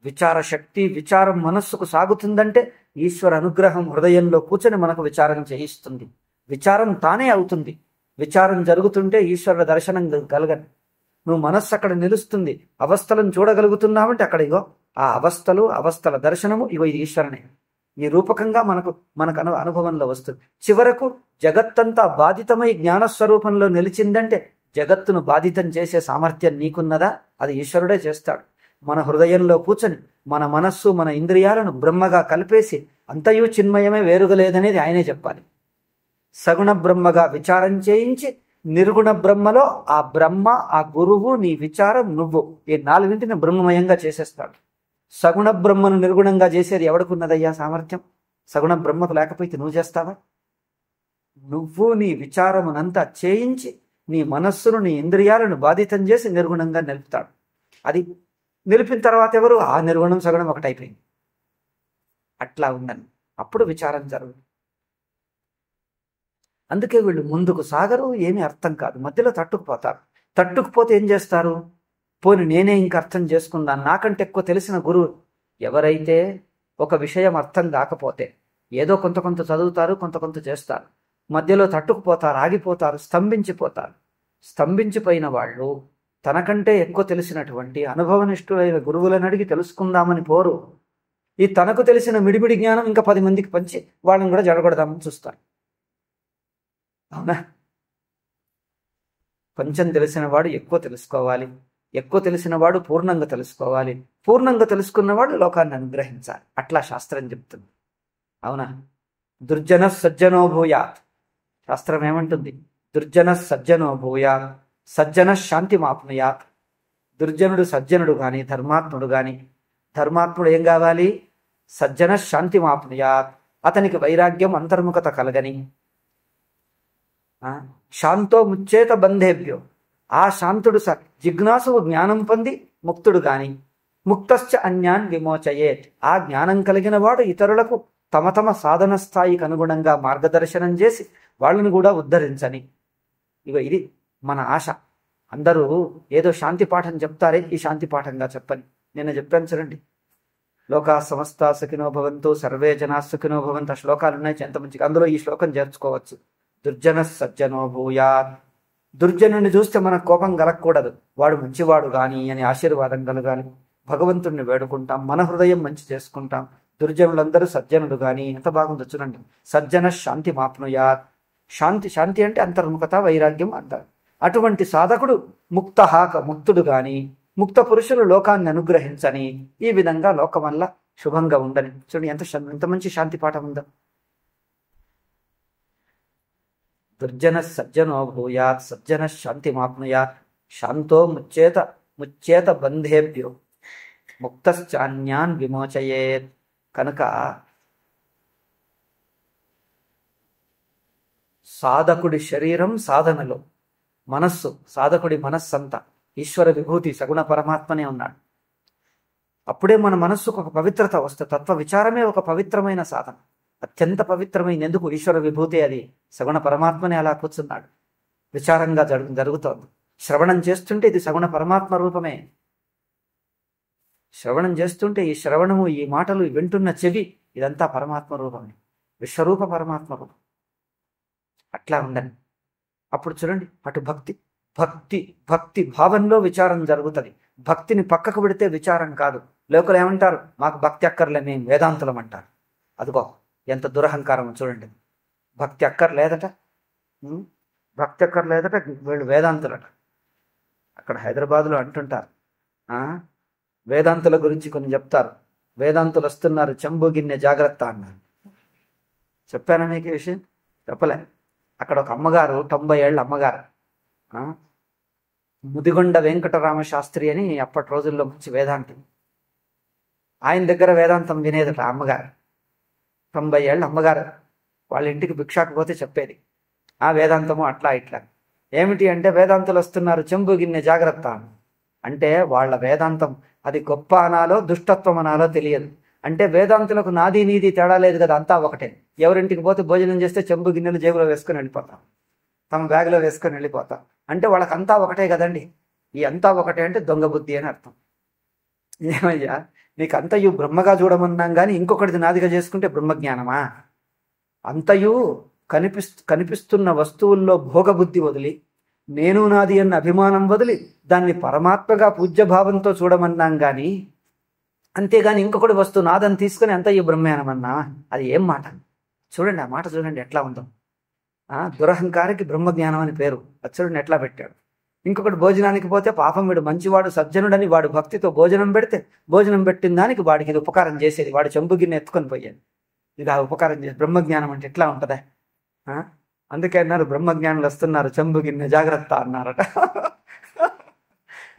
విచార శక్తి, విచారం మనస్సుకు సాగుతుందంటే ఈశ్వర అనుగ్రహం హృదయంలో కూర్చొని మనకు విచారం చేయిస్తుంది. విచారం తానే అవుతుంది. విచారం జరుగుతుంటే ఈశ్వరుల దర్శనం కలగదు. నువ్వు మనస్సు అక్కడ నిలుస్తుంది, అవస్థలను చూడగలుగుతున్నావంటే అక్కడ ఇగో ఆ అవస్థలు, అవస్థల దర్శనము, ఇగో ఇది ఈశ్వరనే. ఈ రూపకంగా మనకు అనుభవంలో వస్తుంది. చివరకు జగత్తంతా బాధితమై జ్ఞానస్వరూపంలో నిలిచిందంటే జగత్తును బాధితం చేసే సామర్థ్యం నీకున్నదా? అది ఈశ్వరుడే చేస్తాడు. మన హృదయంలో కూర్చొని మన మనస్సు, మన ఇంద్రియాలను బ్రహ్మగా కలిపేసి అంతయు చిన్మయమే, వేరుగలేదనేది ఆయనే చెప్పాలి. సగుణ బ్రహ్మగా విచారం చేయించి నిర్గుణ బ్రహ్మలో ఆ బ్రహ్మ, ఆ గురువు, నీ విచారం, నువ్వు, ఈ 4 బ్రహ్మమయంగా చేసేస్తాడు. సగుణ బ్రహ్మను నిర్గుణంగా చేసేది ఎవడుకున్నదయ్యా సామర్థ్యం? సగుణ బ్రహ్మకు లేకపోతే నువ్వు చేస్తావా? నువ్వు నీ విచారమునంతా చేయించి నీ మనస్సును, నీ ఇంద్రియాలను బాధితం చేసి నిర్గుణంగా నిలుపుతాడు. అది నిలిపిన తర్వాత ఎవరు? ఆ నిర్గుణం సగుణం ఒకటైపోయింది. అట్లా ఉందని అప్పుడు విచారం జరుగుతుంది. అందుకే వీళ్ళు ముందుకు సాగరు, ఏమీ అర్థం కాదు, మధ్యలో తట్టుకుపోతారు. తట్టుకుపోతే ఏం చేస్తారు? పోని నేనే ఇంక అర్థం చేసుకుందాను, నాకంటే ఎక్కువ తెలిసిన గురువు. ఎవరైతే ఒక విషయం అర్థం కాకపోతే ఏదో కొంత కొంత చదువుతారు, కొంత కొంత చేస్తారు, మధ్యలో తట్టుకుపోతారు, ఆగిపోతారు, స్తంభించిపోతారు. స్తంభించిపోయిన వాళ్ళు తనకంటే ఎక్కువ తెలిసినటువంటి అనుభవనిష్ఠులైన గురువులను అడిగి తెలుసుకుందామని పోరు. ఈ తనకు తెలిసిన మిడిమిడి జ్ఞానం ఇంకా 10 మందికి పంచి వాళ్ళని కూడా జడగొడదామని చూస్తారు. అవునా? కొంచెం తెలిసిన వాడు ఎక్కువ తెలుసుకోవాలి, ఎక్కువ తెలిసిన వాడు పూర్ణంగా తెలుసుకోవాలి, పూర్ణంగా తెలుసుకున్నవాడు లోకాన్ని అనుగ్రహించాలి. అట్లా శాస్త్రం చెప్తుంది. అవునా? దుర్జన సజ్జనో భూయాత్. శాస్త్రం ఏమంటుంది? దుర్జన సజ్జనో భూయాత్, సజ్జన శాంతి మాప్నుయాత్. దుర్జనుడు సజ్జనుడు కానీ, ధర్మాత్ముడు కానీ, ధర్మాత్ముడు ఏం కావాలి? సజ్జన శాంతి మాప్నుయాత్, అతనికి వైరాగ్యం, అంతర్ముఖత కలగని. శాంతో ముచ్చేత బంధేభ్యో, ఆ శాంతుడు జిజ్ఞాసువు జ్ఞానం పొంది ముక్తుడు గాని. ముక్తశ్చ అన్యాన్ విమోచయేత్, ఆ జ్ఞానం కలిగిన వాడు ఇతరులకు తమ తమ సాధన స్థాయికి అనుగుణంగా మార్గదర్శనం చేసి వాళ్ళని కూడా ఉద్ధరించని. ఇగో ఇది మన ఆశ. అందరూ ఏదో శాంతి పాఠం చెప్తారే, ఈ శాంతి పాఠంగా చెప్పని. నేను చెప్పాను చూడండి, లోకా సమస్త సుఖినో భవంతు, సర్వే జనా సుఖినో భవంతు. ఆ శ్లోకాలు ఉన్నాయి ఎంత మంచిగా. అందులో ఈ శ్లోకం చేర్చుకోవచ్చు. దుర్జన సజ్జనో భూయాత్. దుర్జనుని చూస్తే మనకు కోపం కలగకూడదు, వాడు మంచివాడు కానీ అని ఆశీర్వాదం కలగాలి. భగవంతుణ్ణి వేడుకుంటాం, మన హృదయం మంచి చేసుకుంటాం. దుర్జనులందరూ సజ్జనుడు కానీ. ఎంత బాగుందో చూడండి. సజ్జన శాంతి మాప్నుయాత్. శాంతి, శాంతి అంటే అంతర్ముఖత, వైరాగ్యం అంటారు. అటువంటి సాధకుడు ముక్తుడు గాని, ముక్త పురుషులు లోకాన్ని అనుగ్రహించని. ఈ విధంగా లోకం వల్ల శుభంగా ఉండని. చూడండి ఎంత మంచి శాంతి పాఠం ఉందో. దుర్జన సజ్జనో భూయాత్, సజ్జన శాంతి మాప్నుయాత్, శాంతో ముచ్చేత బంధేభ్యో, ముక్తశ్చాన్యాన్ విమోచయేత్. కనుక సాధకుడి శరీరం సాధనలో, మనస్సు, సాధకుడి మనస్సంతా ఈశ్వర విభూతి సగుణ పరమాత్మనే ఉన్నాడు. అప్పుడే మన మనస్సుకు ఒక పవిత్రత వస్తుంది. తత్వ విచారమే ఒక పవిత్రమైన సాధన, అత్యంత పవిత్రమైన. ఎందుకు? ఈశ్వర విభూతి అది, సగుణ పరమాత్మనే అలా కూర్చున్నాడు. విచారంగా జరుగుతోంది. శ్రవణం చేస్తుంటే ఇది సగుణ పరమాత్మ రూపమే. శ్రవణం చేస్తుంటే ఈ శ్రవణము, ఈ మాటలు వింటున్న చెవి ఇదంతా పరమాత్మ రూపం, విశ్వరూప పరమాత్మ రూపం. అట్లా ఉండండి. అప్పుడు చూడండి, అటు భక్తి భక్తి భక్తి భావంలో విచారం జరుగుతుంది. భక్తిని పక్కకు పెడితే విచారం కాదు. లోకలు ఏమంటారు, మాకు భక్తి అక్కర్లే, మేము వేదాంతులం అంటారు. అదిగో ఎంత దురహంకారం చూడండి. భక్తి అక్కర్లేదట, భక్తి అక్కర్లేదట, వీళ్ళు వేదాంతులట. అక్కడ హైదరాబాద్లో అంటుంటారు, వేదాంతుల గురించి కొన్ని చెప్తారు. వేదాంతులు వస్తున్నారు, చెంబు గిన్నె జాగ్రత్త అన్నారు. చెప్పానా మీకు ఈ విషయం? చెప్పలే. అక్కడ ఒక అమ్మగారు, 90 ఏళ్ళ అమ్మగారు, ముదిగొండ వెంకటరామ శాస్త్రి అని అప్పటి రోజుల్లో మంచి వేదాంతి. ఆయన దగ్గర వేదాంతం వినేదట అమ్మగారు. 90 ఏళ్ళ అమ్మగారు. వాళ్ళ ఇంటికి భిక్షాకు పోతే చెప్పేది ఆ వేదాంతము అట్లా ఇట్లా. ఏమిటి అంటే, వేదాంతులు వస్తున్నారు, చెంబు గిన్నె జాగ్రత్త అంటే వాళ్ళ వేదాంతం అది గొప్ప అనాలో దుష్టత్వం అనాలో తెలియదు. అంటే వేదాంతులకు నాది నీది తేడా లేదు కదా, అంతా ఒకటే. ఎవరింటికి పోతే భోజనం చేస్తే చెంబు గిన్నెలు జేబులో వేసుకొని వెళ్ళిపోతాం, తమ బ్యాగ్లో వేసుకొని వెళ్ళిపోతాం. అంటే వాళ్ళకి అంతా ఒకటే కదండి. ఈ అంతా ఒకటే అంటే దొంగ బుద్ధి అని అర్థం. ఏమయ్యా, నీకు అంతయు బ్రహ్మగా చూడమన్నాం కానీ ఇంకొకటిది నాదిగా చేసుకుంటే బ్రహ్మజ్ఞానమా? అంతయు కనిపిస్తున్న వస్తువుల్లో భోగబుద్ధి వదిలి, నేను నాది అన్న అభిమానం వదిలి దాన్ని పరమాత్మగా పూజ్యభావంతో చూడమన్నాం కానీ, అంతేగాని ఇంకొకటి వస్తువు నాదని తీసుకుని అంతయు బ్రహ్మజ్ఞానమన్నా, అది ఏం మాట? చూడండి, ఆ మాట చూడండి ఎట్లా ఉందో. దురహంకారికి బ్రహ్మజ్ఞానం అని పేరు. అది చూడండి ఎట్లా పెట్టాడు. ఇంకొకటి భోజనానికి పోతే పాపం, వీడు మంచివాడు సజ్జనుడని వాడు భక్తితో భోజనం పెడితే, భోజనం పెట్టిన దానికి వాడికి ఇది ఉపకారం చేసేది, వాడు చెంబు గిన్నె ఎత్తుకొని పోయేది. ఇది ఆ ఉపకారం చేసి బ్రహ్మజ్ఞానం అంటే ఎట్లా ఉంటుందా? అందుకే అన్నారు, బ్రహ్మజ్ఞానులు వస్తున్నారు, చెంబు గిన్నె జాగ్రత్త అన్నారట.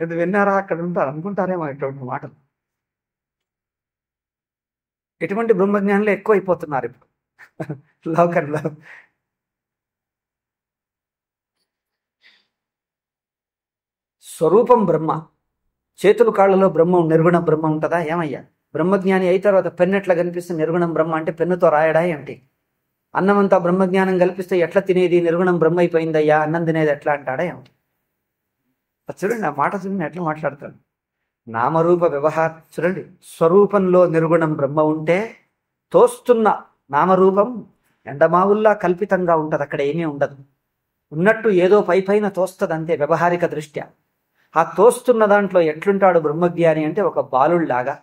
ఇది విన్నారా? అక్కడ ఉంటారు అనుకుంటారేమో ఇటువంటి మాటలు. ఎటువంటి బ్రహ్మజ్ఞానులు ఎక్కువైపోతున్నారు ఇప్పుడు లోకంలో. స్వరూపం బ్రహ్మ, చేతులు కాళ్ళలో బ్రహ్మ, నిర్గుణ బ్రహ్మ ఉంటుందా? ఏమయ్యా, బ్రహ్మజ్ఞాని అయిన తర్వాత పెన్నెట్లా కనిపిస్తుంది? నిర్గుణం బ్రహ్మ అంటే పెన్నుతో రాయడా ఏమిటి? అన్నమంతా బ్రహ్మజ్ఞానం కల్పిస్తే ఎట్లా తినేది? నిర్గుణం బ్రహ్మ అయిపోయిందయ్యా, అన్నం తినేది ఎట్లా అంటాడా ఏమిటి? చూడండి, ఆ మాట చూడండి ఎట్లా మాట్లాడతాడు. నామరూప వ్యవహారం చూడండి. స్వరూపంలో నిర్గుణం బ్రహ్మ ఉంటే తోస్తున్న నామరూపం ఎండమావుల్లా కల్పితంగా ఉంటుంది. అక్కడ ఏమీ ఉండదు, ఉన్నట్టు ఏదో పైన తోస్తుంది అంతే వ్యవహారిక దృష్ట్యా. ఆ తోస్తున్న దాంట్లో ఎట్లుంటాడు బ్రహ్మజ్ఞాని అంటే, ఒక బాలుడిలాగా.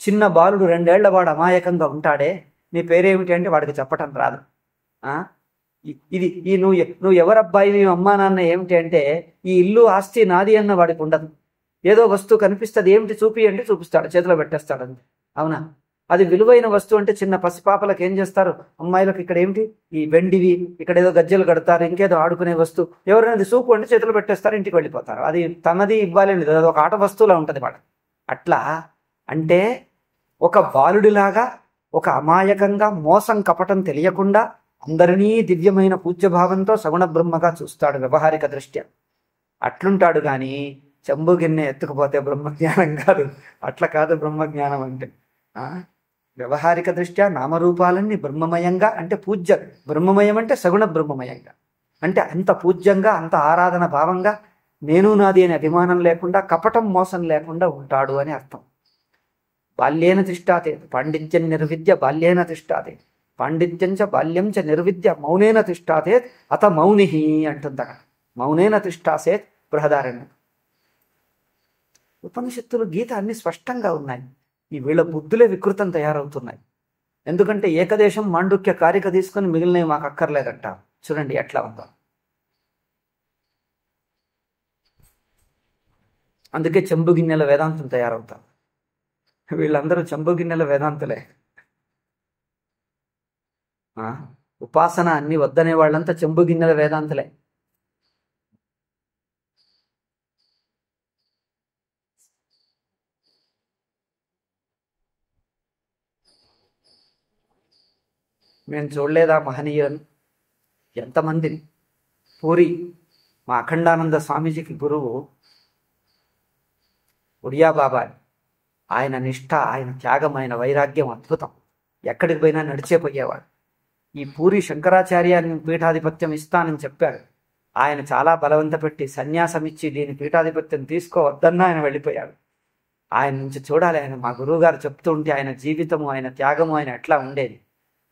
చిన్న బాలుడు 2 ఏళ్ల వాడు అమాయకంగా ఉంటాడే, నీ పేరేమిటి అంటే వాడికి చెప్పటం రాదు. ఇది నువ్వు ఎవరబ్బాయి, మీ అమ్మా నాన్న ఏమిటి అంటే, ఈ ఇల్లు ఆస్తి నాది అన్న వాడికి ఉండదు. ఏదో వస్తువు కనిపిస్తుంది, ఏమిటి చూపి అంటే చూపిస్తాడు, చేతిలో పెట్టేస్తాడు అంతే. అవునా? అది విలువైన వస్తువు అంటే చిన్న పసిపాపలకు ఏం చేస్తారు, అమ్మాయిలకు ఇక్కడ ఏమిటి ఈ వెండివి, ఇక్కడ ఏదో గజ్జలు కడతారు, ఇంకేదో ఆడుకునే వస్తువు, ఎవరైనా సూపు అంటే చేతిలో పెట్టేస్తారు, ఇంటికి వెళ్ళిపోతారు. అది తనది ఇవ్వాలి లేదు, అది ఒక ఆట వస్తువులా ఉంటుంది వాడు. అట్లా అంటే ఒక బాలుడిలాగా, ఒక అమాయకంగా, మోసం కపటం తెలియకుండా అందరినీ దివ్యమైన పూజ్యభావంతో సగుణ బ్రహ్మగా చూస్తాడు వ్యవహారిక దృష్ట్యా. అట్లుంటాడు కానీ చెంబు గిన్నె ఎత్తుకుపోతే బ్రహ్మజ్ఞానం కాదు. అట్లా కాదు బ్రహ్మజ్ఞానం అంటే. వ్యవహారిక దృష్ట్యా నామరూపాలన్నీ బ్రహ్మమయంగా, అంటే పూజ్య బ్రహ్మమయం అంటే సగుణ బ్రహ్మమయంగా, అంటే అంత పూజ్యంగా, అంత ఆరాధన భావంగా, నేను నాది అనే అభిమానం లేకుండా, కపటం మోసం లేకుండా ఉంటాడు అని అర్థం. బాల్యేన తిష్టాతే పాండిత్యం నిర్విద్య బాల్యేన తిష్టాతే పాండిత్యం చ బాల్యం చ నిర్విద్య మౌనేన తిష్టాతేత్ అత మౌని అంటుంది అక్కడ. మౌనేన తిష్టాసేత్ బృహదారణ్యం. ఉపనిషత్తులు, గీత అన్ని స్పష్టంగా ఉన్నాయి. ఈ వీళ్ళ బుద్ధులే వికృతం తయారవుతున్నాయి. ఎందుకంటే ఏకదేశం మాండుక్య కారిక తీసుకొని మిగిలినవి మాకు అక్కర్లేదంట. చూడండి ఎట్లా ఉందో. అందుకే చెంబు గిన్నెల వేదాంతం తయారవుతారు. వీళ్ళందరూ చెంబు గిన్నెల వేదాంతులే. ఉపాసన అన్ని వద్దనే వాళ్ళంతా చెంబు గిన్నెల వేదాంతులే. మేము చూడలేదా మహనీయులను ఎంతమందిని? పూరి మా అఖండానంద స్వామీజీకి గురువు ఉడియా బాబా. ఆయన నిష్ఠ, ఆయన త్యాగం, ఆయన వైరాగ్యం అద్భుతం. ఎక్కడికి పోయినా నడిచే పోయేవాడు. ఈ పూరి శంకరాచార్యాన్ని పీఠాధిపత్యం ఇస్తానని చెప్పాడు. ఆయన చాలా బలవంత పెట్టి సన్యాసం ఇచ్చి దీని పీఠాధిపత్యం తీసుకోవద్దన్నా ఆయన వెళ్ళిపోయాడు. ఆయన నుంచి చూడాలి. ఆయన మా గురువు గారు చెప్తూ ఉంటే ఆయన జీవితము, ఆయన త్యాగము, ఆయన ఎట్లా ఉండేది.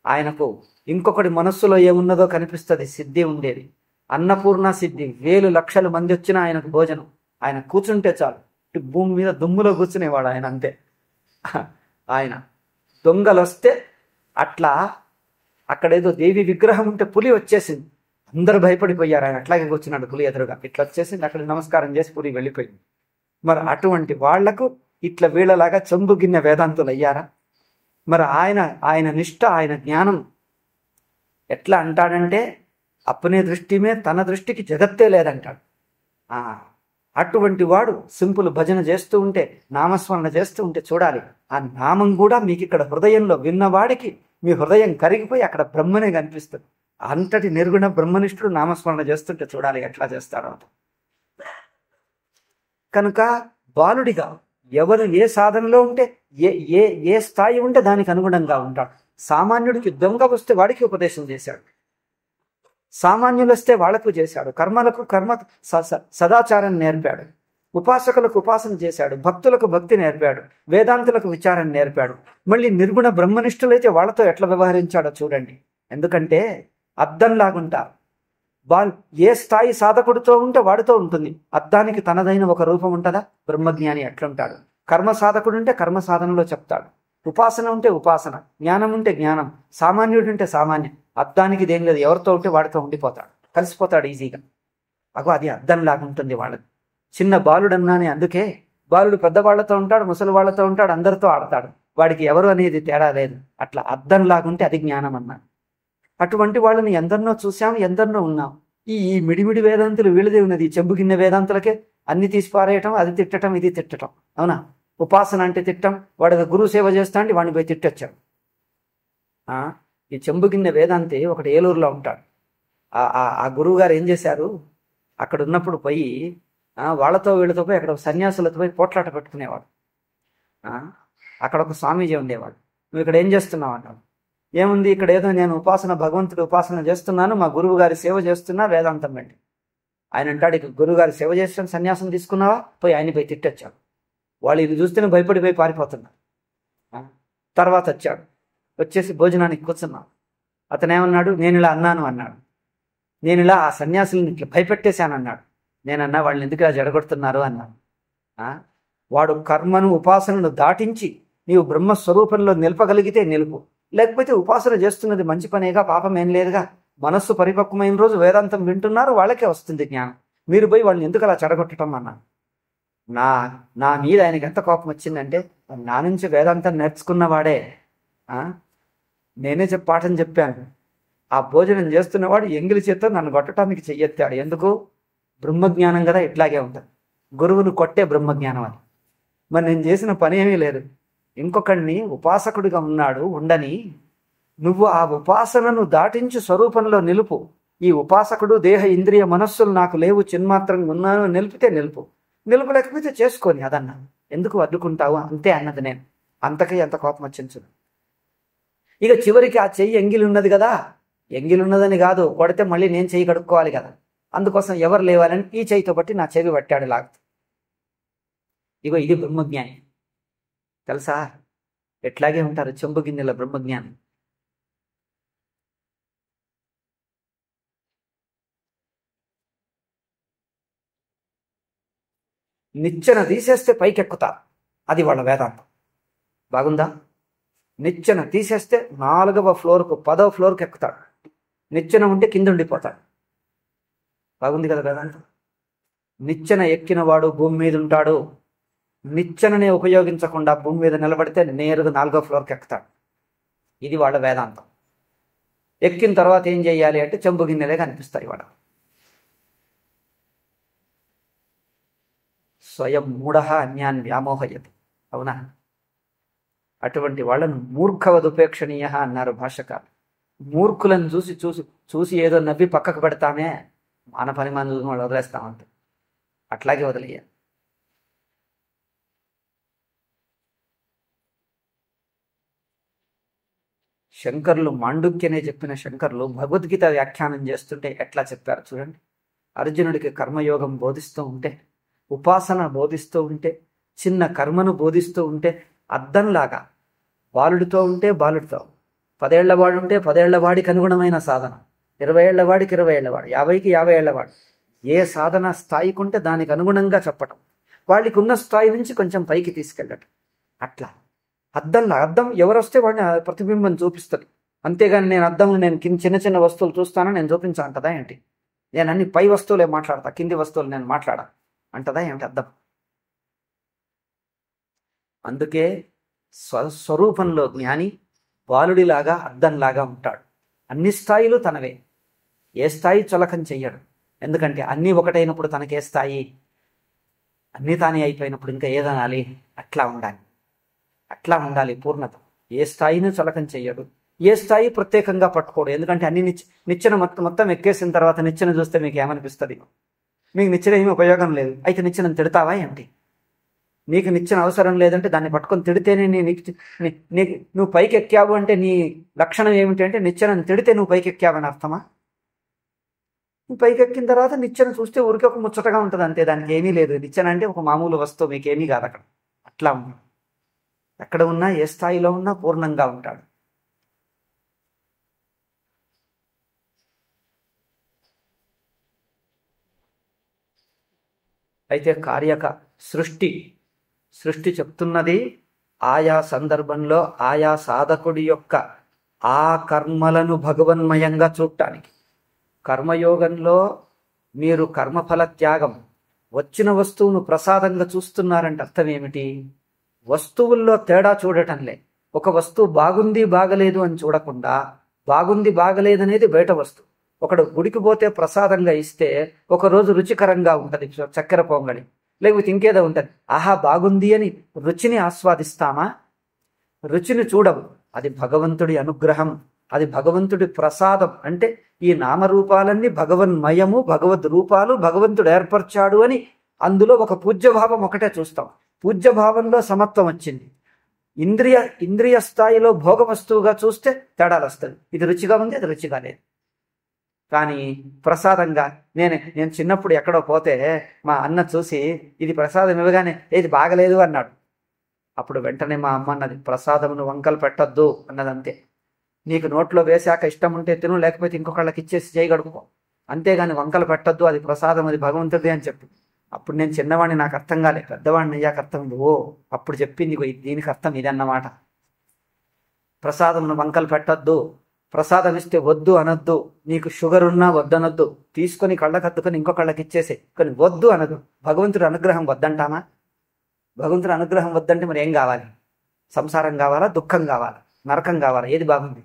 ఆయనకు ఇంకొకటి మనస్సులో ఏమున్నదో కనిపిస్తుంది. సిద్ధి ఉండేది, అన్నపూర్ణ సిద్ధి. 1000 లక్షల మంది వచ్చినా ఆయనకు భోజనం. ఆయన కూర్చుంటే చాలు, భూమి మీద దుమ్ములో కూర్చునేవాడు ఆయన, అంతే. ఆయన దొంగలు వస్తే అట్లా, అక్కడేదో దేవి విగ్రహం ఉంటే పులి వచ్చేసింది, అందరూ భయపడిపోయారు. ఆయన అట్లాగే కూర్చున్నాడు పులి ఎదురుగా, ఇట్లా వచ్చేసింది, అక్కడ నమస్కారం చేసి పులి వెళ్ళిపోయింది. మరి అటువంటి వాళ్లకు ఇట్లా వీళ్ళలాగా చెంబు గిన్నె వేదాంతులు అయ్యారా? మరి ఆయన నిష్ఠ, ఆయన జ్ఞానం ఎట్లా అంటాడంటే, అప్పనే దృష్టిమే తన దృష్టికి జగత్తే లేదంటాడు. అటువంటి వాడు సింపుల్ భజన చేస్తూ ఉంటే, నామస్మరణ చేస్తూ ఉంటే చూడాలి, ఆ నామం కూడా మీకు ఇక్కడ హృదయంలో విన్నవాడికి మీ హృదయం కరిగిపోయి అక్కడ బ్రహ్మనే కనిపిస్తుంది. అంతటి నిర్గుణ బ్రహ్మనిష్ఠుడు నామస్మరణ చేస్తుంటే చూడాలి ఎట్లా చేస్తాడో. కనుక బాలుడిగా ఎవరు ఏ సాధనలో ఉంటే, ఏ ఏ ఏ స్థాయి ఉంటే దానికి అనుగుణంగా ఉంటాడు. సామాన్యుడికి దొంగ వస్తే వాడికి ఉపదేశం చేశాడు, సామాన్యులు వస్తే వాళ్లకు చేశాడు. కర్మలకు కర్మ సదాచారం నేర్పాడు, ఉపాసకులకు ఉపాసన చేశాడు, భక్తులకు భక్తి నేర్పాడు, వేదాంతులకు విచారం నేర్పాడు. మళ్ళీ నిర్గుణ బ్రహ్మనిష్ఠులైతే వాళ్ళతో ఎట్లా వ్యవహరించాడో చూడండి. ఎందుకంటే అద్దంలాగుంటారు. ఏ స్థాయి సాధకుడితో ఉంటే వాడితో ఉంటుంది. అద్దానికి తనదైన ఒక రూపం ఉంటుందా? బ్రహ్మజ్ఞాని ఎట్లుంటాడు? కర్మ సాధకుడు ఉంటే కర్మ సాధనలో చెప్తాడు, ఉపాసన ఉంటే ఉపాసన, జ్ఞానం ఉంటే జ్ఞానం, సామాన్యుడు ఉంటే సామాన్యం. అద్దానికి దేని లేదు, ఎవరితో ఉంటే వాడితో ఉండిపోతాడు, కలిసిపోతాడు ఈజీగా. అది అద్దంలాగా ఉంటుంది వాళ్ళది. చిన్న బాలుడు అన్నానే, అందుకే బాలుడు పెద్దవాళ్లతో ఉంటాడు, ముసలి వాళ్ళతో ఉంటాడు, అందరితో ఆడతాడు, వాడికి ఎవరు అనేది తేడా లేదు. అట్లా అద్దంలాగుంటే అది జ్ఞానం అన్నాడు. అటువంటి వాళ్ళని ఎందరినో చూసాం, ఎందరినో ఉన్నాం. ఈ మిడిమిడి వేదాంతులు వీళ్ళదే ఉన్నది. చెంబు గిన్నె వేదాంతులకే అన్ని తీసి పారేయటం, అది తిట్టడం, ఇది తిట్టడం. అవునా? ఉపాసన అంటే తిట్టం, వాడికి గురువు సేవ చేస్తా అంటే వాడిని పోయి తిట్టొచ్చాడు. ఈ చెంబు గిన్నె వేదాంతి ఒకటి ఏలూరులో ఉంటాడు. ఆ గురువు గారు ఏం చేశారు, అక్కడ ఉన్నప్పుడు పోయి వాళ్ళతో వీళ్ళతో పోయి అక్కడ సన్యాసులతో పోయి పోట్లాట పెట్టుకునేవాడు. అక్కడ ఒక స్వామీజీ ఉండేవాడు. నువ్వు ఇక్కడ ఏం చేస్తున్నావు అన్నాడు. ఏముంది, ఇక్కడ ఏదో నేను ఉపాసన, భగవంతుడి ఉపాసన చేస్తున్నాను, మా గురువు గారి సేవ చేస్తున్నా, వేదాంతం పెట్టి. ఆయన అంటాడు, ఇక గురువు గారి సేవ చేసిన సన్యాసం తీసుకున్నావా? పోయి ఆయన పోయి తిట్టొచ్చాడు. వాళ్ళు ఇది చూస్తేనే భయపడిపోయి పారిపోతున్నారు. తర్వాత వచ్చాడు, వచ్చేసి భోజనానికి కూర్చున్నాడు. అతను ఏమన్నాడు, నేను ఇలా అన్నాను అన్నాడు. నేను ఇలా ఆ సన్యాసులను ఇట్లా భయపెట్టేశాను అన్నాడు. నేనన్నా వాళ్ళని ఎందుకు ఇలా జడగొడుతున్నారు అన్నాను. వాడు కర్మను ఉపాసనను దాటించి నీవు బ్రహ్మస్వరూపంలో నిలపగలిగితే నిలుపు, లేకపోతే ఉపాసన చేస్తున్నది మంచి పనేగా, పాపం ఏం లేదుగా. మనస్సు పరిపక్వమైన రోజు వేదాంతం వింటున్నారు, వాళ్ళకే వస్తుంది జ్ఞానం. మీరు పోయి వాళ్ళని ఎందుకు అలా చెడగొట్టడం అన్నాను. నా మీద ఆయనకి ఎంత కోపం వచ్చిందంటే, నా నుంచి వేదాంతం నేర్చుకున్నవాడే, నేనే పాఠం చెప్పాను. ఆ భోజనం చేస్తున్నవాడు ఎంగిలి చేత్తో నన్ను కొట్టడానికి చెయ్యెత్తాడు. ఎందుకు? బ్రహ్మజ్ఞానం కదా, ఇట్లాగే ఉంటుంది. గురువును కొట్టే బ్రహ్మజ్ఞానం అది. మరి నేను చేసిన పని ఏమీ లేదు. ఇంకొకడిని ఉపాసకుడిగా ఉన్నాడు ఉండని, నువ్వు ఆ ఉపాసనను దాటించి స్వరూపంలో నిలుపు. ఈ ఉపాసకుడు దేహ ఇంద్రియ మనస్సులు నాకు లేవు, చిన్మాత్రంగా ఉన్నాను, నిలిపితే నిలుపు, నిలుపలేకపోతే చేసుకొని అదన్నా, ఎందుకు అడ్డుకుంటావు అంతే అన్నది నేను. అంతకే ఎంత కోపం వచ్చించు. ఇక చివరికి ఆ చెయ్యి ఎంగిలి ఉన్నది కదా, ఎంగిలి ఉన్నదని కాదు, కొడితే మళ్ళీ నేను చెయ్యి కడుక్కోవాలి కదా, అందుకోసం ఎవరు లేవాలని ఈ చెయ్యితో బట్టి నా చెవి పట్టాడు లాగుతూ. ఇగో ఇది బ్రహ్మజ్ఞాని తెలుసా? ఎట్లాగే ఉంటారు చెంబు గిన్నెల బ్రహ్మజ్ఞానం. నిచ్చెన తీసేస్తే పైకెక్కుతారు, అది వాళ్ళ వేదాంతం. బాగుందా? నిచ్చెన తీసేస్తే 4వ ఫ్లోర్కు 10వ ఫ్లోర్కి ఎక్కుతాడు, నిచ్చెన ఉంటే కింద ఉండిపోతాడు. బాగుంది కదా వేదాంతం? నిచ్చెన ఎక్కినవాడు భూమి మీద ఉంటాడు, నిచ్చెననే ఉపయోగించకుండా భూమి మీద నిలబడితే నేరుగా 4వ ఫ్లోర్కి ఎక్కుతాడు. ఇది వాళ్ళ వేదాంతం. ఎక్కిన తర్వాత ఏం చేయాలి అంటే చెంబు గిన్నెలే కనిపిస్తాయి వాళ్ళ. స్వయం మూఢ అన్యాన్ వ్యామోహయతి. అవునా? అటువంటి వాళ్ళను మూర్ఖవదుపేక్షణీయ అన్నారు భాష్యకారు. మూర్ఖులను చూసి చూసి చూసి ఏదో నవ్వి పక్కకు పెడతామే, మన పని మనం చూసి వాళ్ళు వదిలేస్తామంటే అట్లాగే వదిలేయ. శంకర్లు మాండుక్యనే చెప్పిన శంకర్లు భగవద్గీత వ్యాఖ్యానం చేస్తుంటే ఎట్లా చెప్పారు చూడండి. అర్జునుడికి కర్మయోగం బోధిస్తూ ఉంటే, ఉపాసన బోధిస్తూ ఉంటే, చిన్న కర్మను బోధిస్తూ ఉంటే అద్దంలాగా బాలుడితో ఉంటే బాలుడితో, 10 ఏళ్లవాడు ఉంటే 10 ఏళ్లవాడికి అనుగుణమైన సాధన, 20 ఏళ్లవాడికి 20 ఏళ్లవాడు, 50కి 50 ఏళ్లవాడు, ఏ సాధన స్థాయికి ఉంటే దానికి అనుగుణంగా చెప్పటం, వాళ్ళకి ఉన్న స్థాయి నుంచి కొంచెం పైకి తీసుకెళ్ళటం. అట్లా అద్దం ఎవరొస్తే వాడిని ప్రతిబింబం చూపిస్తుంది. అంతేగాని నేను అద్దంలో నేను చిన్న చిన్న వస్తువులు చూస్తానని నేను చూపించాలంటదా ఏంటి? నేను అన్ని పై వస్తువులే మాట్లాడతా, కింది వస్తువులు నేను మాట్లాడా అంటదా ఏమిటి అద్దం? అందుకే స్వరూపంలో జ్ఞాని బాలుడిలాగా అద్దంలాగా ఉంటాడు. అన్ని స్థాయిలు తనవే, ఏ స్థాయి చులకం చెయ్యడు. ఎందుకంటే అన్నీ ఒకటైనప్పుడు తనకే స్థాయి, అన్నీ తానే అయిపోయినప్పుడు ఇంకా ఏదనాలి? అట్లా ఉండాలి పూర్ణత. ఏ స్థాయిని చులకం చెయ్యడు, ఏ స్థాయి ప్రత్యేకంగా పట్టుకోడు. ఎందుకంటే అన్ని నిచ్చెన మొత్తం ఎక్కేసిన తర్వాత నిచ్చెన చూస్తే మీకు ఏమనిపిస్తుంది? మీకు నిచ్చెన ఏమీ ఉపయోగం లేదు, అయితే నిచ్చెన తిడతావా ఏంటి? నీకు నిచ్చెన అవసరం లేదంటే దాన్ని పట్టుకొని తిడితేనే నువ్వు పైకి ఎక్కావు అంటే నీ లక్షణం ఏమిటి అంటే నిచ్చెనని తిడితే నువ్వు పైకి ఎక్కావని అర్థమా? నువ్వు పైకి ఎక్కిన తర్వాత నిచ్చెన చూస్తే ఊరికి ఒక ముచ్చటగా ఉంటుంది అంతే, దానికి ఏమీ లేదు. నిచ్చెన అంటే ఒక మామూలు వస్తువు, మీకేమీ కాదు అక్కడ. అట్లా ఉన్నాడు. ఎక్కడ ఉన్నా ఏ స్థాయిలో ఉన్నా పూర్ణంగా ఉంటాడు. అయితే కార్యక సృష్టి చెప్తున్నది ఆయా సందర్భంలో ఆయా సాధకుడి యొక్క ఆ కర్మలను భగవన్మయంగా చూడటానికి. కర్మయోగంలో మీరు కర్మఫల త్యాగం, వచ్చిన వస్తువును ప్రసాదంగా చూస్తున్నారంటే అర్థం ఏమిటి? వస్తువుల్లో తేడా చూడటంలే. ఒక వస్తువు బాగుంది బాగలేదు అని చూడకుండా, బాగుంది బాగలేదనేది బయట వస్తువు. ఒకడు గుడికి పోతే ప్రసాదంగా ఇస్తే ఒకరోజు రుచికరంగా ఉంటుంది చక్కెర పొంగలి, లేకపోతే ఇంకేదో ఉంటుంది. ఆహా బాగుంది అని రుచిని ఆస్వాదిస్తామా? రుచిని చూడము. అది భగవంతుడి అనుగ్రహం, అది భగవంతుడి ప్రసాదం. అంటే ఈ నామరూపాలన్నీ భగవన్మయము, భగవద్ రూపాలు, భగవంతుడు ఏర్పరిచాడు అని అందులో ఒక పూజ్యభావం ఒకటే చూస్తాం. పూజ్యభావంలో సమత్వం వచ్చింది. ఇంద్రియ స్థాయిలో భోగ వస్తువుగా చూస్తే తేడాలు వస్తుంది. ఇది రుచిగా ఉంది, అది రుచిగా లేదు. కానీ ప్రసాదంగా నేను చిన్నప్పుడు ఎక్కడో పోతే మా అన్న చూసి ఇది ప్రసాదం ఇవ్వగానే ఏది బాగలేదు అన్నాడు. అప్పుడు వెంటనే మా అమ్మ అన్నది, ప్రసాదమును వంకలు పెట్టొద్దు అన్నది. అంతే. నీకు నోట్లో వేశాక ఇష్టం ఉంటే తిను, లేకపోతే ఇంకొకళ్ళకి ఇచ్చేసి చేయి గడుపుకో, అంతేగాని వంకలు పెట్టొద్దు, అది ప్రసాదం, అది భగవంతుడిది అని చెప్పి. అప్పుడు నేను చిన్నవాడిని, నాకు అర్థం కాలేదు. పెద్దవాడిని అయ్యాక అర్థమైంది. ఓ అప్పుడు చెప్పింది దీనికి అర్థం ఇది అన్నమాట. ప్రసాదమును వంకలు పెట్టొద్దు, ప్రసాదం ఇస్తే వద్దు అనొద్దు, నీకు షుగర్ ఉన్నా వద్దనొద్దు, తీసుకొని కళ్ళకద్దుకొని ఇంకొకళ్ళకి ఇచ్చేసే, కానీ వద్దు అనదు. భగవంతుడి అనుగ్రహం వద్దంటామా? భగవంతుడి అనుగ్రహం వద్దంటే మరి ఏం కావాలి? సంసారం కావాలా, దుఃఖం కావాలా, నరకం కావాలా? ఏది బాగుంది?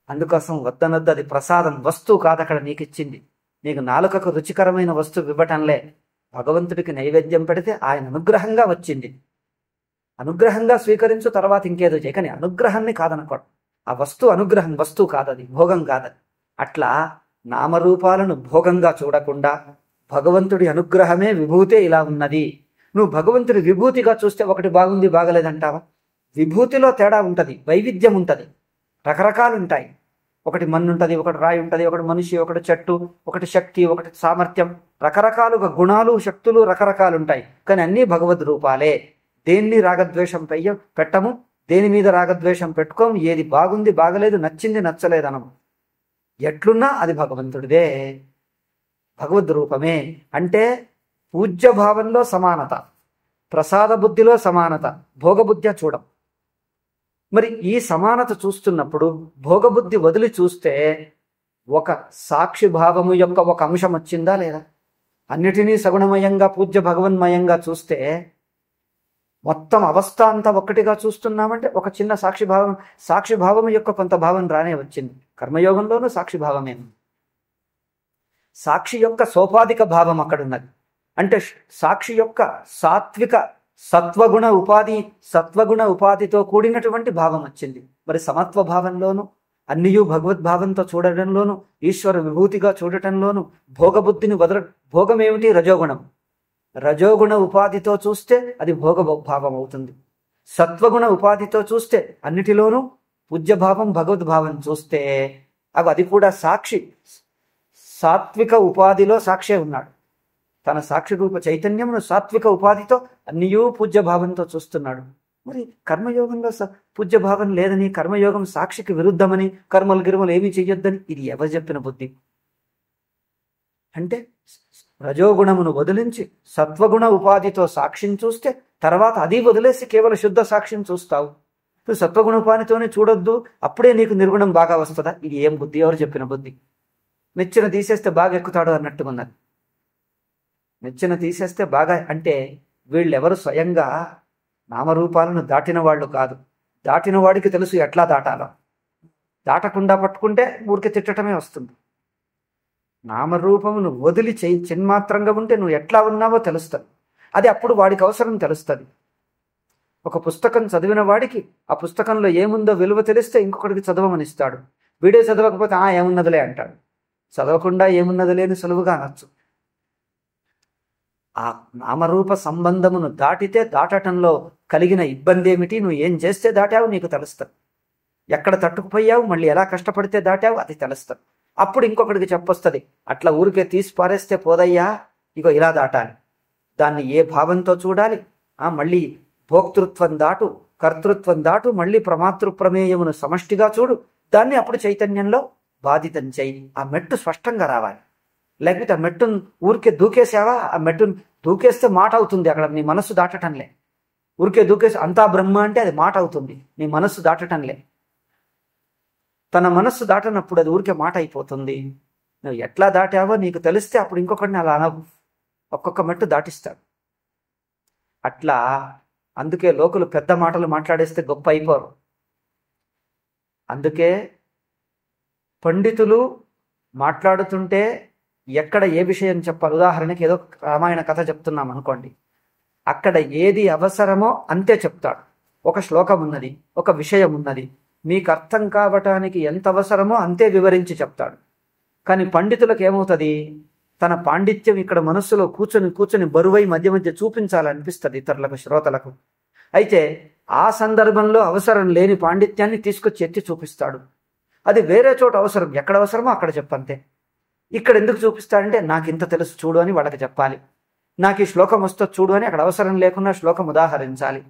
అందుకోసం వద్దనొద్దు, అది ప్రసాదం, వస్తువు కాదు అక్కడ నీకు ఇచ్చింది. నీకు నాలుకకు రుచికరమైన వస్తువు ఇవ్వటంలే, భగవంతుడికి నైవేద్యం పెడితే ఆయన అనుగ్రహంగా వచ్చింది. అనుగ్రహంగా స్వీకరించు, తర్వాత ఇంకేదో చేయి, కానీ అనుగ్రహాన్ని కాదనుకోడు. ఆ వస్తువు అనుగ్రహం, వస్తువు కాదది, భోగం కాదది. అట్లా నామరూపాలను భోగంగా చూడకుండా భగవంతుడి అనుగ్రహమే విభూతే ఇలా ఉన్నది. నువ్వు భగవంతుడి విభూతిగా చూస్తే ఒకటి బాగుంది బాగలేదంటావా? విభూతిలో తేడా ఉంటుంది, వైవిధ్యం ఉంటుంది, రకరకాలు ఉంటాయి. ఒకటి మన్ను ఉంటుంది, ఒకటి రాయి ఉంటుంది, ఒకటి మనిషి, ఒకటి చెట్టు, ఒకటి శక్తి, ఒకటి సామర్థ్యం, రకరకాలుగా గుణాలు శక్తులు రకరకాలు ఉంటాయి. కానీ అన్నీ భగవద్ రూపాలే. దేన్ని రాగద్వేషం పెట్టము, దేని మీద రాగద్వేషం పెట్టుకోం. ఏది బాగుంది బాగలేదు, నచ్చింది నచ్చలేదనము. ఎట్లున్నా అది భగవంతుడిదే, భగవద్ రూపమే. అంటే పూజ్య భావంలో సమానత, ప్రసాద బుద్ధిలో సమానత, భోగబుద్ధి చూడం. మరి ఈ సమానత చూస్తున్నప్పుడు భోగబుద్ధి వదిలి చూస్తే ఒక సాక్షి భావము యొక్క ఒక అంశం వచ్చిందా లేదా? అన్నిటినీ సగుణమయంగా పూజ్య భగవన్మయంగా చూస్తే మొత్తం అవస్థ అంతా ఒక్కటిగా చూస్తున్నామంటే ఒక చిన్న సాక్షిభావం యొక్క కొంత భావం రానే వచ్చింది. కర్మయోగంలోనూ సాక్షిభావమే. సాక్షి యొక్క సోపాధిక భావం అక్కడున్నది. అంటే సాక్షి యొక్క సాత్విక సత్వగుణ ఉపాధితో కూడినటువంటి భావం వచ్చింది. మరి సమత్వ భావంలోను, అన్నియు భగవద్భావంతో చూడటంలోను, ఈశ్వర విభూతిగా చూడటంలోను భోగబుద్ధిని భోగం ఏమిటి? రజోగుణం. రజోగుణ ఉపాధితో చూస్తే అది భోగభావం అవుతుంది. సత్వగుణ ఉపాధితో చూస్తే అన్నిటిలోనూ పూజ్యభావం భగవద్భావం చూస్తే అది కూడా సాక్షి. సాత్విక ఉపాధిలో సాక్షే ఉన్నాడు. తన సాక్షి రూప చైతన్యమును సాత్విక ఉపాధితో అన్నియూ పూజ్యభావంతో చూస్తున్నాడు. మరి కర్మయోగంలో పూజ్యభావం లేదని, కర్మయోగం సాక్షికి విరుద్ధమని, కర్మలు గిరుమలు ఏమీ చెయ్యొద్దని ఇది ఎవరు చెప్పిన బుద్ధి? అంటే రజోగుణమును వదిలించి సత్వగుణ ఉపాధితో సాక్షిని చూస్తే తర్వాత అది వదిలేసి కేవలం శుద్ధ సాక్షిని చూస్తావు. నువ్వు సత్వగుణ ఉపాధితోనే చూడొద్దు, అప్పుడే నీకు నిర్గుణం బాగా వస్తుందా? ఇది ఏం బుద్ధి? ఎవరు చెప్పిన బుద్ధి? నిచ్చెన తీసేస్తే బాగా ఎక్కుతాడు అన్నట్టుకున్నది. నిచ్చెన తీసేస్తే బాగా అంటే వీళ్ళెవరు స్వయంగా నామరూపాలను దాటిన వాళ్ళు కాదు. దాటిన వాడికి తెలుసు ఎట్లా దాటాలో. దాటకుండా పట్టుకుంటే ఊరికే తిట్టడమే వస్తుంది. నామరూపమును వదిలి చిన్మాత్రంగా ఉంటే నువ్వు ఎట్లా ఉన్నావో తెలుస్తుంది. అది అప్పుడు వాడికి అవసరం తెలుస్తుంది. ఒక పుస్తకం చదివిన వాడికి ఆ పుస్తకంలో ఏముందో విలువ తెలిస్తే ఇంకొకటికి చదవమనిస్తాడు. వీడే చదవకపోతే ఏమున్నదిలే అంటాడు. చదవకుండా ఏమున్నదిలే అని సులువుగా అనొచ్చు. ఆ నామరూప సంబంధమును దాటితే దాటటంలో కలిగిన ఇబ్బంది ఏమిటి, నువ్వు ఏం చేస్తే దాటావు నీకు తెలుస్తుంది. ఎక్కడ తట్టుకుపోయావు, మళ్ళీ ఎలా కష్టపడితే దాటావు అది తెలుస్తుంది. అప్పుడు ఇంకొకటికి చెప్పొస్తుంది, అట్లా ఊరికే తీసి పారేస్తే పోదయ్యా, ఇగో ఇలా దాటాలి, దాన్ని ఏ భావంతో చూడాలి, మళ్ళీ భోక్తృత్వం దాటు, కర్తృత్వం దాటు, మళ్ళీ ప్రమాతృ ప్రమేయమును సమష్టిగా చూడు, దాన్ని అప్పుడు చైతన్యంలో బాధితం చెయ్యి. ఆ మెట్టు స్పష్టంగా రావాలి. లేకపోతే ఆ మెట్టును ఊరికే దూకేసావా, ఆ మెట్టును దూకేస్తే మాట అవుతుంది, అక్కడ నీ మనస్సు దాటటంలే. ఊరికే దూకేసి అంతా బ్రహ్మ అంటే అది మాట అవుతుంది, నీ మనస్సు దాటటంలే. తన మనస్సు దాటనప్పుడు అది ఊరికే మాట అయిపోతుంది. నువ్వు ఎట్లా దాటావో నీకు తెలిస్తే అప్పుడు ఇంకొకటిని అలా అనవు, ఒక్కొక్క మెట్టు దాటిస్తాడు. అట్లా అందుకే లోకులు పెద్ద మాటలు మాట్లాడేస్తే గొప్ప అయిపోరు. అందుకే పండితులు మాట్లాడుతుంటే ఎక్కడ ఏ విషయం చెప్పాలి, ఉదాహరణకి ఏదో రామాయణ కథ చెప్తున్నాం అనుకోండి, అక్కడ ఏది అవసరమో అంతే చెప్తాడు. ఒక శ్లోకం ఉన్నది, ఒక విషయం ఉన్నది, మీకు అర్థం కావటానికి ఎంత అవసరమో అంతే వివరించి చెప్తాడు. కానీ పండితులకు ఏమవుతుంది, తన పాండిత్యం ఇక్కడ మనస్సులో కూర్చొని బరువై మధ్య మధ్య చూపించాలనిపిస్తుంది ఇతరులకు, శ్రోతలకు. అయితే ఆ సందర్భంలో అవసరం లేని పాండిత్యాన్ని తీసుకొచ్చి ఎత్తి చూపిస్తాడు. అది వేరే చోట అవసరం, ఎక్కడ అవసరమో అక్కడ చెప్పంతే. ఇక్కడ ఎందుకు చూపిస్తాడంటే నాకు ఇంత తెలుసు చూడు అని వాళ్ళకి చెప్పాలి, నాకు ఈ శ్లోకం వస్తుంది చూడు అని అక్కడ అవసరం లేకుండా శ్లోకం ఉదాహరించాలి.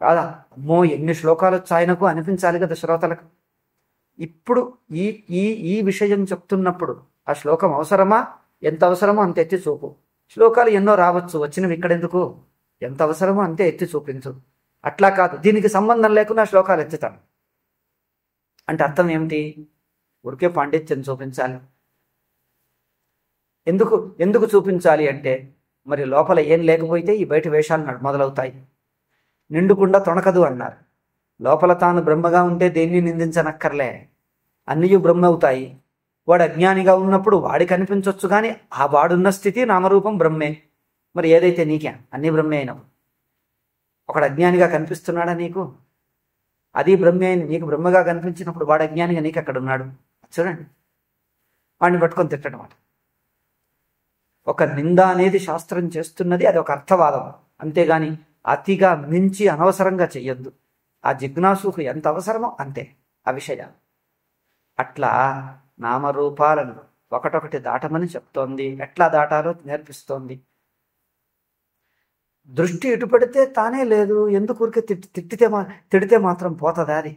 కాదా, అమ్మో ఎన్ని శ్లోకాలు వచ్చాయనకు అనిపించాలి కదా శ్రోతలకు. ఇప్పుడు ఈ ఈ ఈ విషయం చెప్తున్నప్పుడు ఆ శ్లోకం అవసరమా, ఎంత అవసరమో అంత ఎత్తి చూపు. శ్లోకాలు ఎన్నో రావచ్చు, వచ్చినవి ఇక్కడెందుకు, ఎంత అవసరమో అంతే ఎత్తి చూపించు. అట్లా కాదు, దీనికి సంబంధం లేకుండా శ్లోకాలు ఎత్తుతాను అంటే అర్థం ఏమిటి, ఊరికే పాండిత్యం చూపించాలి. ఎందుకు చూపించాలి అంటే మరి లోపల ఏం లేకపోతే ఈ బయట వేషాలు మొదలవుతాయి. నిండుకుండా తొణకదు అన్నారు. లోపల తాను బ్రహ్మగా ఉంటే దేన్ని నిందించనక్కర్లే, అన్నీ బ్రహ్మ అవుతాయి. వాడు అజ్ఞానిగా ఉన్నప్పుడు వాడికి అనిపించవచ్చు, కానీ ఆ వాడున్న స్థితి నామరూపం బ్రహ్మే. మరి ఏదైతే నీకే అన్నీ బ్రహ్మే అయినవు. ఒకడు అజ్ఞానిగా కనిపిస్తున్నాడా నీకు, అది బ్రహ్మే అయిన నీకు బ్రహ్మగా కనిపించినప్పుడు వాడు అజ్ఞానిగా నీకు ఎక్కడ ఉన్నాడు? చూడండి, వాడిని పట్టుకొని తిట్టడం. ఒక నింద అనేది శాస్త్రం చేస్తున్నది, అది ఒక అర్థవాదం, అంతేగాని అతిగా మించి అనవసరంగా చెయ్యొద్దు. ఆ జిజ్ఞాసుకు ఎంత అవసరమో అంతే ఆ విషయాలు. అట్లా నామరూపాలను ఒకటొకటి దాటమని చెప్తోంది, ఎట్లా దాటాలో నేర్పిస్తోంది. దృష్టి ఇటు పెడితే తానే లేదు, ఎందుకు ఊరికే తిడితే మాత్రం పోతుందా? అది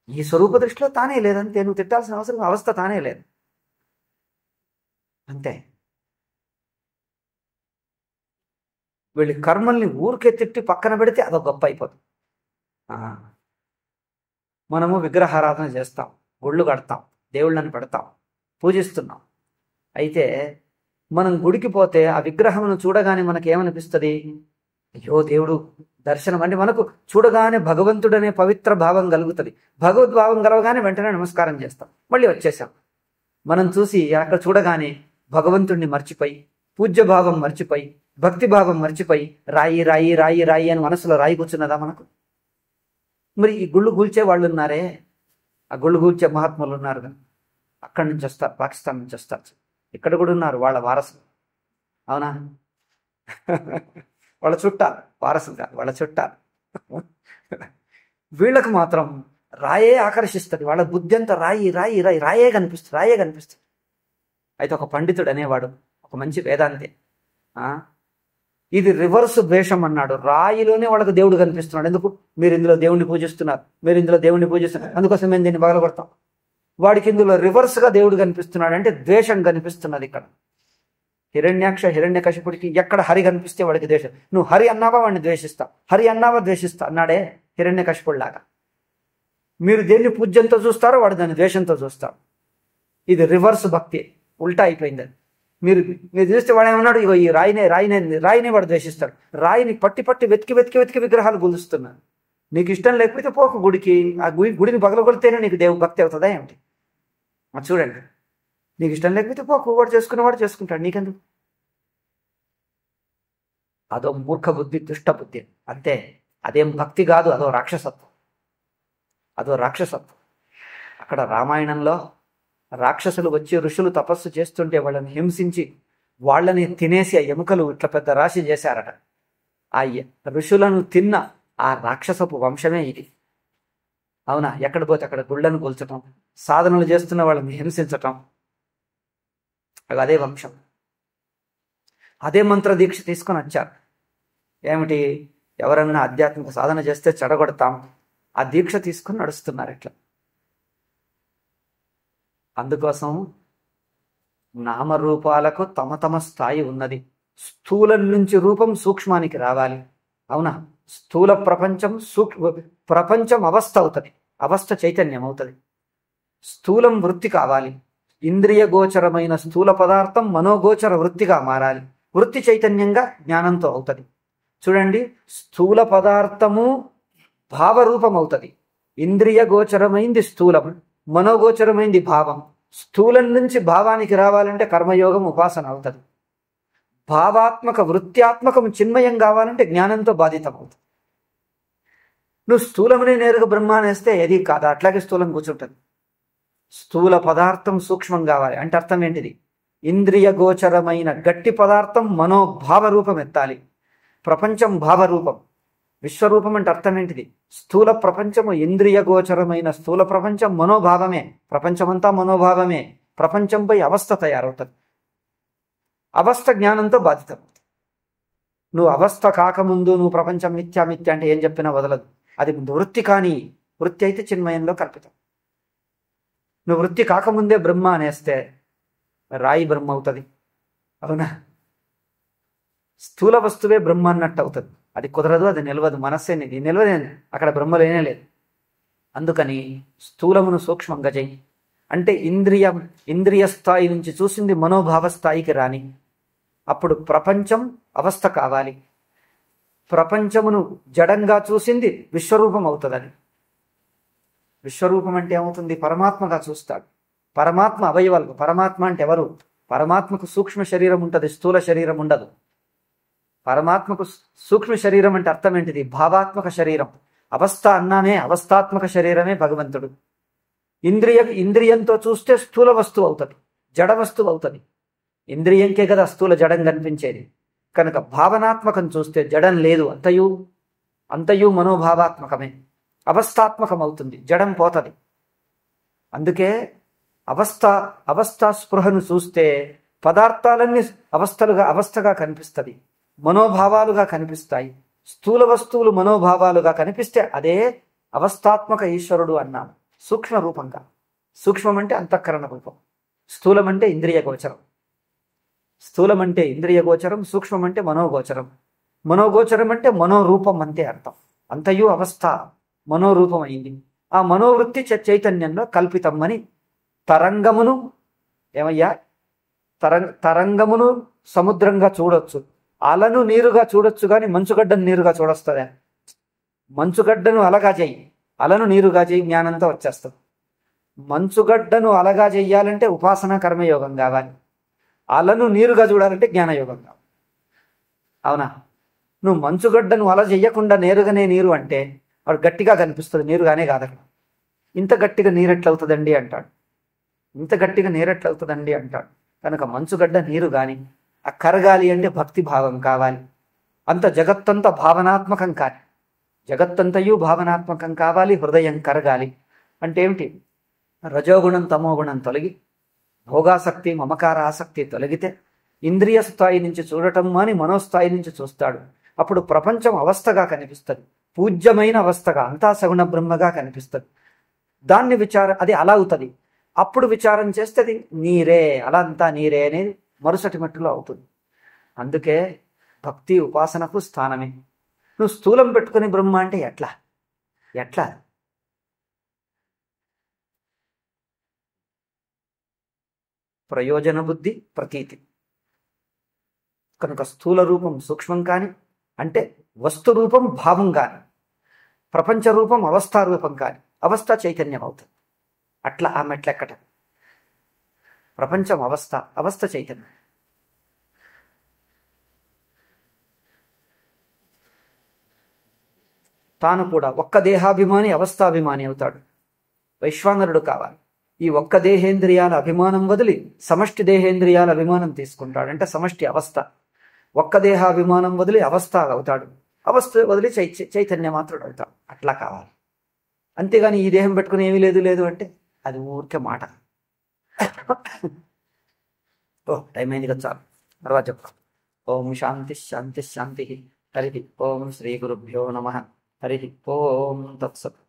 ఈ స్వరూప దృష్టిలో తానే లేదంతే, నువ్వు తిట్టాల్సిన అవసరం అవస్థ తానే లేదు అంతే. వీళ్ళ కర్మల్ని ఊరికే తిట్టి పక్కన పెడితే అదొక గొప్ప అయిపోతుంది. మనము విగ్రహారాధన చేస్తాం, గుళ్ళు కడతాం, దేవుళ్ళని పెడతాం, పూజిస్తున్నాం. అయితే మనం గుడికి పోతే ఆ విగ్రహమును చూడగానే మనకేమనిపిస్తుంది? అయ్యో దేవుడు దర్శనం అంటే మనకు చూడగానే భగవంతుడనే పవిత్ర భావం కలుగుతుంది. భగవద్భావం కలవగానే వెంటనే నమస్కారం చేస్తాం, మళ్ళీ వచ్చేసాం. మనం చూసి అక్కడ చూడగానే భగవంతుడిని మర్చిపోయి, పూజ్యభావం మర్చిపోయి, భక్తిభావం మర్చిపోయి రాయి రాయి రాయి రాయి అని మనసులో రాయి కూర్చున్నదా మనకు? మరి ఈ గుళ్ళు కూల్చే వాళ్ళు ఉన్నారే, ఆ గుళ్ళు కూల్చే మహాత్ములు ఉన్నారు కదా, అక్కడి నుంచి వస్తారు, పాకిస్తాన్ నుంచి వస్తారు, ఇక్కడ కూడా ఉన్నారు వాళ్ళ వారసులు. అవునా? వాళ్ళ చుట్టాలు, వారసులు కాదు, వాళ్ళ చుట్టాలు. వీళ్ళకు మాత్రం రాయే ఆకర్షిస్తుంది, వాళ్ళ బుద్ధి అంతా రాయి రాయి రాయి రాయే కనిపిస్తుంది. అయితే ఒక పండితుడు అనేవాడు, ఒక మంచి వేదాంతి, ఆ ఇది రివర్స్ ద్వేషం అన్నాడు. రాయిలోనే వాళ్ళకి దేవుడు కనిపిస్తున్నాడు. ఎందుకు? మీరు ఇందులో దేవుణ్ణి పూజిస్తున్నారు, మీరు ఇందులో దేవుణ్ణి పూజిస్తున్నారు, అందుకోసం మేము దీన్ని పగలగొడతాం. వాడికి ఇందులో రివర్స్ గా దేవుడు కనిపిస్తున్నాడు. అంటే ద్వేషం కనిపిస్తున్నది ఇక్కడ. హిరణ్యకశిపుడికి ఎక్కడ హరి కనిపిస్తే వాడికి ద్వేషం. నువ్వు హరి అన్నావా వాడిని ద్వేషిస్తా, హరి అన్నావా ద్వేషిస్తా అన్నాడే హిరణ్యకశిపుడిలాగా. మీరు దేన్ని పూజ్యంతో చూస్తారో వాడు దాన్ని ద్వేషంతో చూస్తాడు. ఇది రివర్స్ భక్తి, ఉల్టా అయిపోయింది. మీరు మీరు చూస్తే వాడు ఏమన్నాడు, ఇగో ఈ రాయినే వాడు ద్వేషిస్తాడు. రాయిని పట్టి వెతికి విగ్రహాలు గులుస్తున్నాడు. నీకు ఇష్టం లేకపోతే పోకు గుడికి. ఆ గుడిని పగలగొడితేనే నీకు భక్తి అవుతుందా ఏమిటి? చూడండి, నీకు ఇష్టం లేకపోతే పోకు, వాడు చేసుకున్నవాడు చేసుకుంటాడు, నీకెందుకు? అదో మూర్ఖ బుద్ధి, దుష్ట బుద్ధి అంతే. అదేం భక్తి కాదు, అదో రాక్షసత్వం. అక్కడ రామాయణంలో రాక్షసులు వచ్చి ఋషులు తపస్సు చేస్తుంటే వాళ్ళని హింసించి వాళ్ళని తినేసి ఆ ఎముకలు ఇట్లా పెద్ద రాశి చేశారట. ఆ ఋషులను తిన్న ఆ రాక్షసపు వంశమే ఇది. అవునా? ఎక్కడ పోతే అక్కడ గుళ్ళను కూల్చటం, సాధనలు చేస్తున్న వాళ్ళని హింసించటం, అదే వంశం. అదే మంత్ర దీక్ష తీసుకొని వచ్చారు. ఏమిటి? ఎవరన్నా ఆధ్యాత్మిక సాధన చేస్తే చెడగొడతాం, ఆ దీక్ష తీసుకొని నడుస్తున్నారు ఇట్లా. అందుకోసం నామరూపాలకు తమ స్థాయి ఉన్నది. స్థూలం నుంచి రూపం సూక్ష్మానికి రావాలి. అవునా? స్థూల ప్రపంచం అవస్థ అవుతుంది, అవస్థ చైతన్యం అవుతుంది. స్థూలం వృత్తి కావాలి. ఇంద్రియ గోచరమైన స్థూల పదార్థం మనోగోచర వృత్తిగా మారాలి. వృత్తి చైతన్యంగా జ్ఞానంతో అవుతుంది. చూడండి, స్థూల పదార్థము భావరూపం అవుతుంది. ఇంద్రియ గోచరమైంది స్థూలం, మనోగోచరమైంది భావం. స్థూలం నుంచి భావానికి రావాలంటే కర్మయోగం, ఉపాసన అవుతుంది. భావాత్మక వృత్త్యాత్మకం చిన్మయం కావాలంటే జ్ఞానంతో బాధితం అవుతుంది. నువ్వు స్థూలముని నేరుగా బ్రహ్మానేస్తే ఏది కాదు, అట్లాగే స్థూలం కూర్చుంటుంది. స్థూల పదార్థం సూక్ష్మం కావాలి అంటే అర్థం ఏంటిది? ఇంద్రియ గోచరమైన గట్టి పదార్థం మనోభావరూపం ఎత్తాలి. ప్రపంచం భావరూపం, విశ్వరూపం అంటే అర్థం ఏంటిది? స్థూల ప్రపంచము ఇంద్రియ గోచరమైన స్థూల ప్రపంచం మనోభావమే, ప్రపంచమంతా మనోభావమే. ప్రపంచంపై అవస్థ తయారవుతుంది, అవస్థ జ్ఞానంతో బాధితం. నువ్వు అవస్థ కాకముందు నువ్వు ప్రపంచం మిథ్యా అంటే ఏం చెప్పినా వదలదు. అది వృత్తి, కానీ వృత్తి అయితే చిన్మయంలో కల్పితం. నువ్వు వృత్తి కాకముందే బ్రహ్మ అనేస్తే రాయి బ్రహ్మ అవుతుంది. అవునా? స్థూల వస్తువే బ్రహ్మ అన్నట్టు అవుతుంది. అది కుదరదు, అది నిలవదు. మనస్సే నిలవదే, అక్కడ బ్రహ్మ లేనే లేదు. అందుకని స్థూలమును సూక్ష్మంగా చెయ్యి అంటే ఇంద్రియ స్థాయి నుంచి చూసింది మనోభావ స్థాయికి రాని. అప్పుడు ప్రపంచం అవస్థ కావాలి. ప్రపంచమును జడంగా చూసింది విశ్వరూపం అవుతుందని. విశ్వరూపం అంటే ఏమవుతుంది? పరమాత్మగా చూస్తాడు. పరమాత్మ అవయవాలకు. పరమాత్మ అంటే ఎవరు? పరమాత్మకు సూక్ష్మ శరీరం ఉంటుంది, స్థూల శరీరం ఉండదు. పరమాత్మకు సూక్ష్మ శరీరం అంటే అర్థం ఏంటిది? భావాత్మక శరీరం. అవస్థ అన్నామే, అవస్థాత్మక శరీరమే భగవంతుడు. ఇంద్రియంతో చూస్తే స్థూల వస్తువు అవుతుంది, జడ వస్తువు అవుతుంది. ఇంద్రియంకే కదా స్థూల జడం కనిపించేది. కనుక భావనాత్మకం చూస్తే జడం లేదు, అంతయు మనోభావాత్మకమే. అవస్థాత్మకం అవుతుంది, జడం పోతుంది. అందుకే అవస్థా స్పృహను చూస్తే పదార్థాలన్నీ అవస్థగా కనిపిస్తుంది, మనోభావాలుగా కనిపిస్తాయి. స్థూల వస్తువులు మనోభావాలుగా కనిపిస్తే అదే అవస్థాత్మక ఈశ్వరుడు అన్నాం. సూక్ష్మ రూపంగా. సూక్ష్మం అంటే అంతఃకరణ రూపం, స్థూలం అంటే ఇంద్రియ గోచరం. స్థూలం అంటే ఇంద్రియ గోచరం, సూక్ష్మం అంటే మనోగోచరం. మనోగోచరం అంటే మనోరూపం అంతే అర్థం. అంతయు అవస్థ మనోరూపం అయింది. ఆ మనోవృత్తి చైతన్యంలో కల్పితం అని తరంగమును ఏమయ్యా తరంగమును సముద్రంగా చూడొచ్చు, అలను నీరుగా చూడొచ్చు, కానీ మంచుగడ్డను నీరుగా చూడొస్తుందా? మంచుగడ్డను అలగా చెయ్యి, అలను నీరుగా చెయ్యి, జ్ఞానంతో వచ్చేస్తుంది. మంచుగడ్డను అలగా చెయ్యాలంటే ఉపాసన కర్మయోగం కావాలి. అలను నీరుగా చూడాలంటే జ్ఞానయోగం కావాలి. అవునా? నువ్వు మంచుగడ్డను అల చెయ్యకుండా నేరుగానే నీరు అంటే వాడు గట్టిగా కనిపిస్తుంది, నీరుగానే కాదు. అక్కడ ఇంత గట్టిగా నీరెట్లవుతుందండి అంటాడు, ఇంత గట్టిగా నీరెట్లవుతుందండి అంటాడు. కనుక మంచుగడ్డ నీరు కానీ ఆ కరగాలి అంటే భక్తి భావం కావాలి. అంత జగత్తంతా భావనాత్మకం కాదు, జగత్తంతయు భావనాత్మకం కావాలి. హృదయం కరగాలి అంటే ఏమిటి? రజోగుణం తమోగుణం తొలగి భోగాసక్తి మమకార ఆసక్తి తొలగితే ఇంద్రియ స్థాయి నుంచి చూడటం అని మనోస్థాయి నుంచి చూస్తాడు. అప్పుడు ప్రపంచం అవస్థగా కనిపిస్తుంది, పూజ్యమైన అవస్థగా, అంతా సగుణ బ్రహ్మగా కనిపిస్తుంది. దాన్ని అది అలా అవుతుంది. అప్పుడు విచారం చేస్తే అది నీరే, అలా అంతా నీరే అనేది మరుసటి మట్టులో అవుతుంది. అందుకే భక్తి ఉపాసనకు స్థానమే. నువ్వు స్థూలం పెట్టుకుని బ్రహ్మ అంటే ఎట్లా ఎట్లా? ప్రయోజన బుద్ధి, ప్రతీతి. కనుక స్థూల రూపం సూక్ష్మం కాని, అంటే వస్తు రూపం భావం కాని, ప్రపంచ రూపం అవస్థా రూపం కాని, అవస్థ చైతన్యం అవుతుంది. అట్లా ఆ మెట్లెక్కట. ప్రపంచం అవస్థ, అవస్థ చైతన్యం. తాను కూడా ఒక్క దేహాభిమాని అవస్థాభిమాని అవుతాడు. వైశ్వానరుడు కావాలి. ఈ ఒక్క దేహేంద్రియాల అభిమానం వదిలి సమష్టి దేహేంద్రియాల అభిమానం తీసుకుంటాడు, అంటే సమష్టి అవస్థ. ఒక్క దేహాభిమానం వదిలి అవస్థ అవుతాడు, అవస్థ వదిలి చైతన్య మాత్రుడు అవుతాడు. అట్లా కావాలి. అంతేగాని ఈ దేహం పెట్టుకుని ఏమీ లేదు లేదు అంటే అది ఊరికే మాట. టైం అయింది కదా, చాలు, తర్వాత చెప్తాం. ఓం శాంతి శాంతి శాంతి. హరి ఓం శ్రీ గురుభ్యో నమః. హరి ఓం తత్సత్.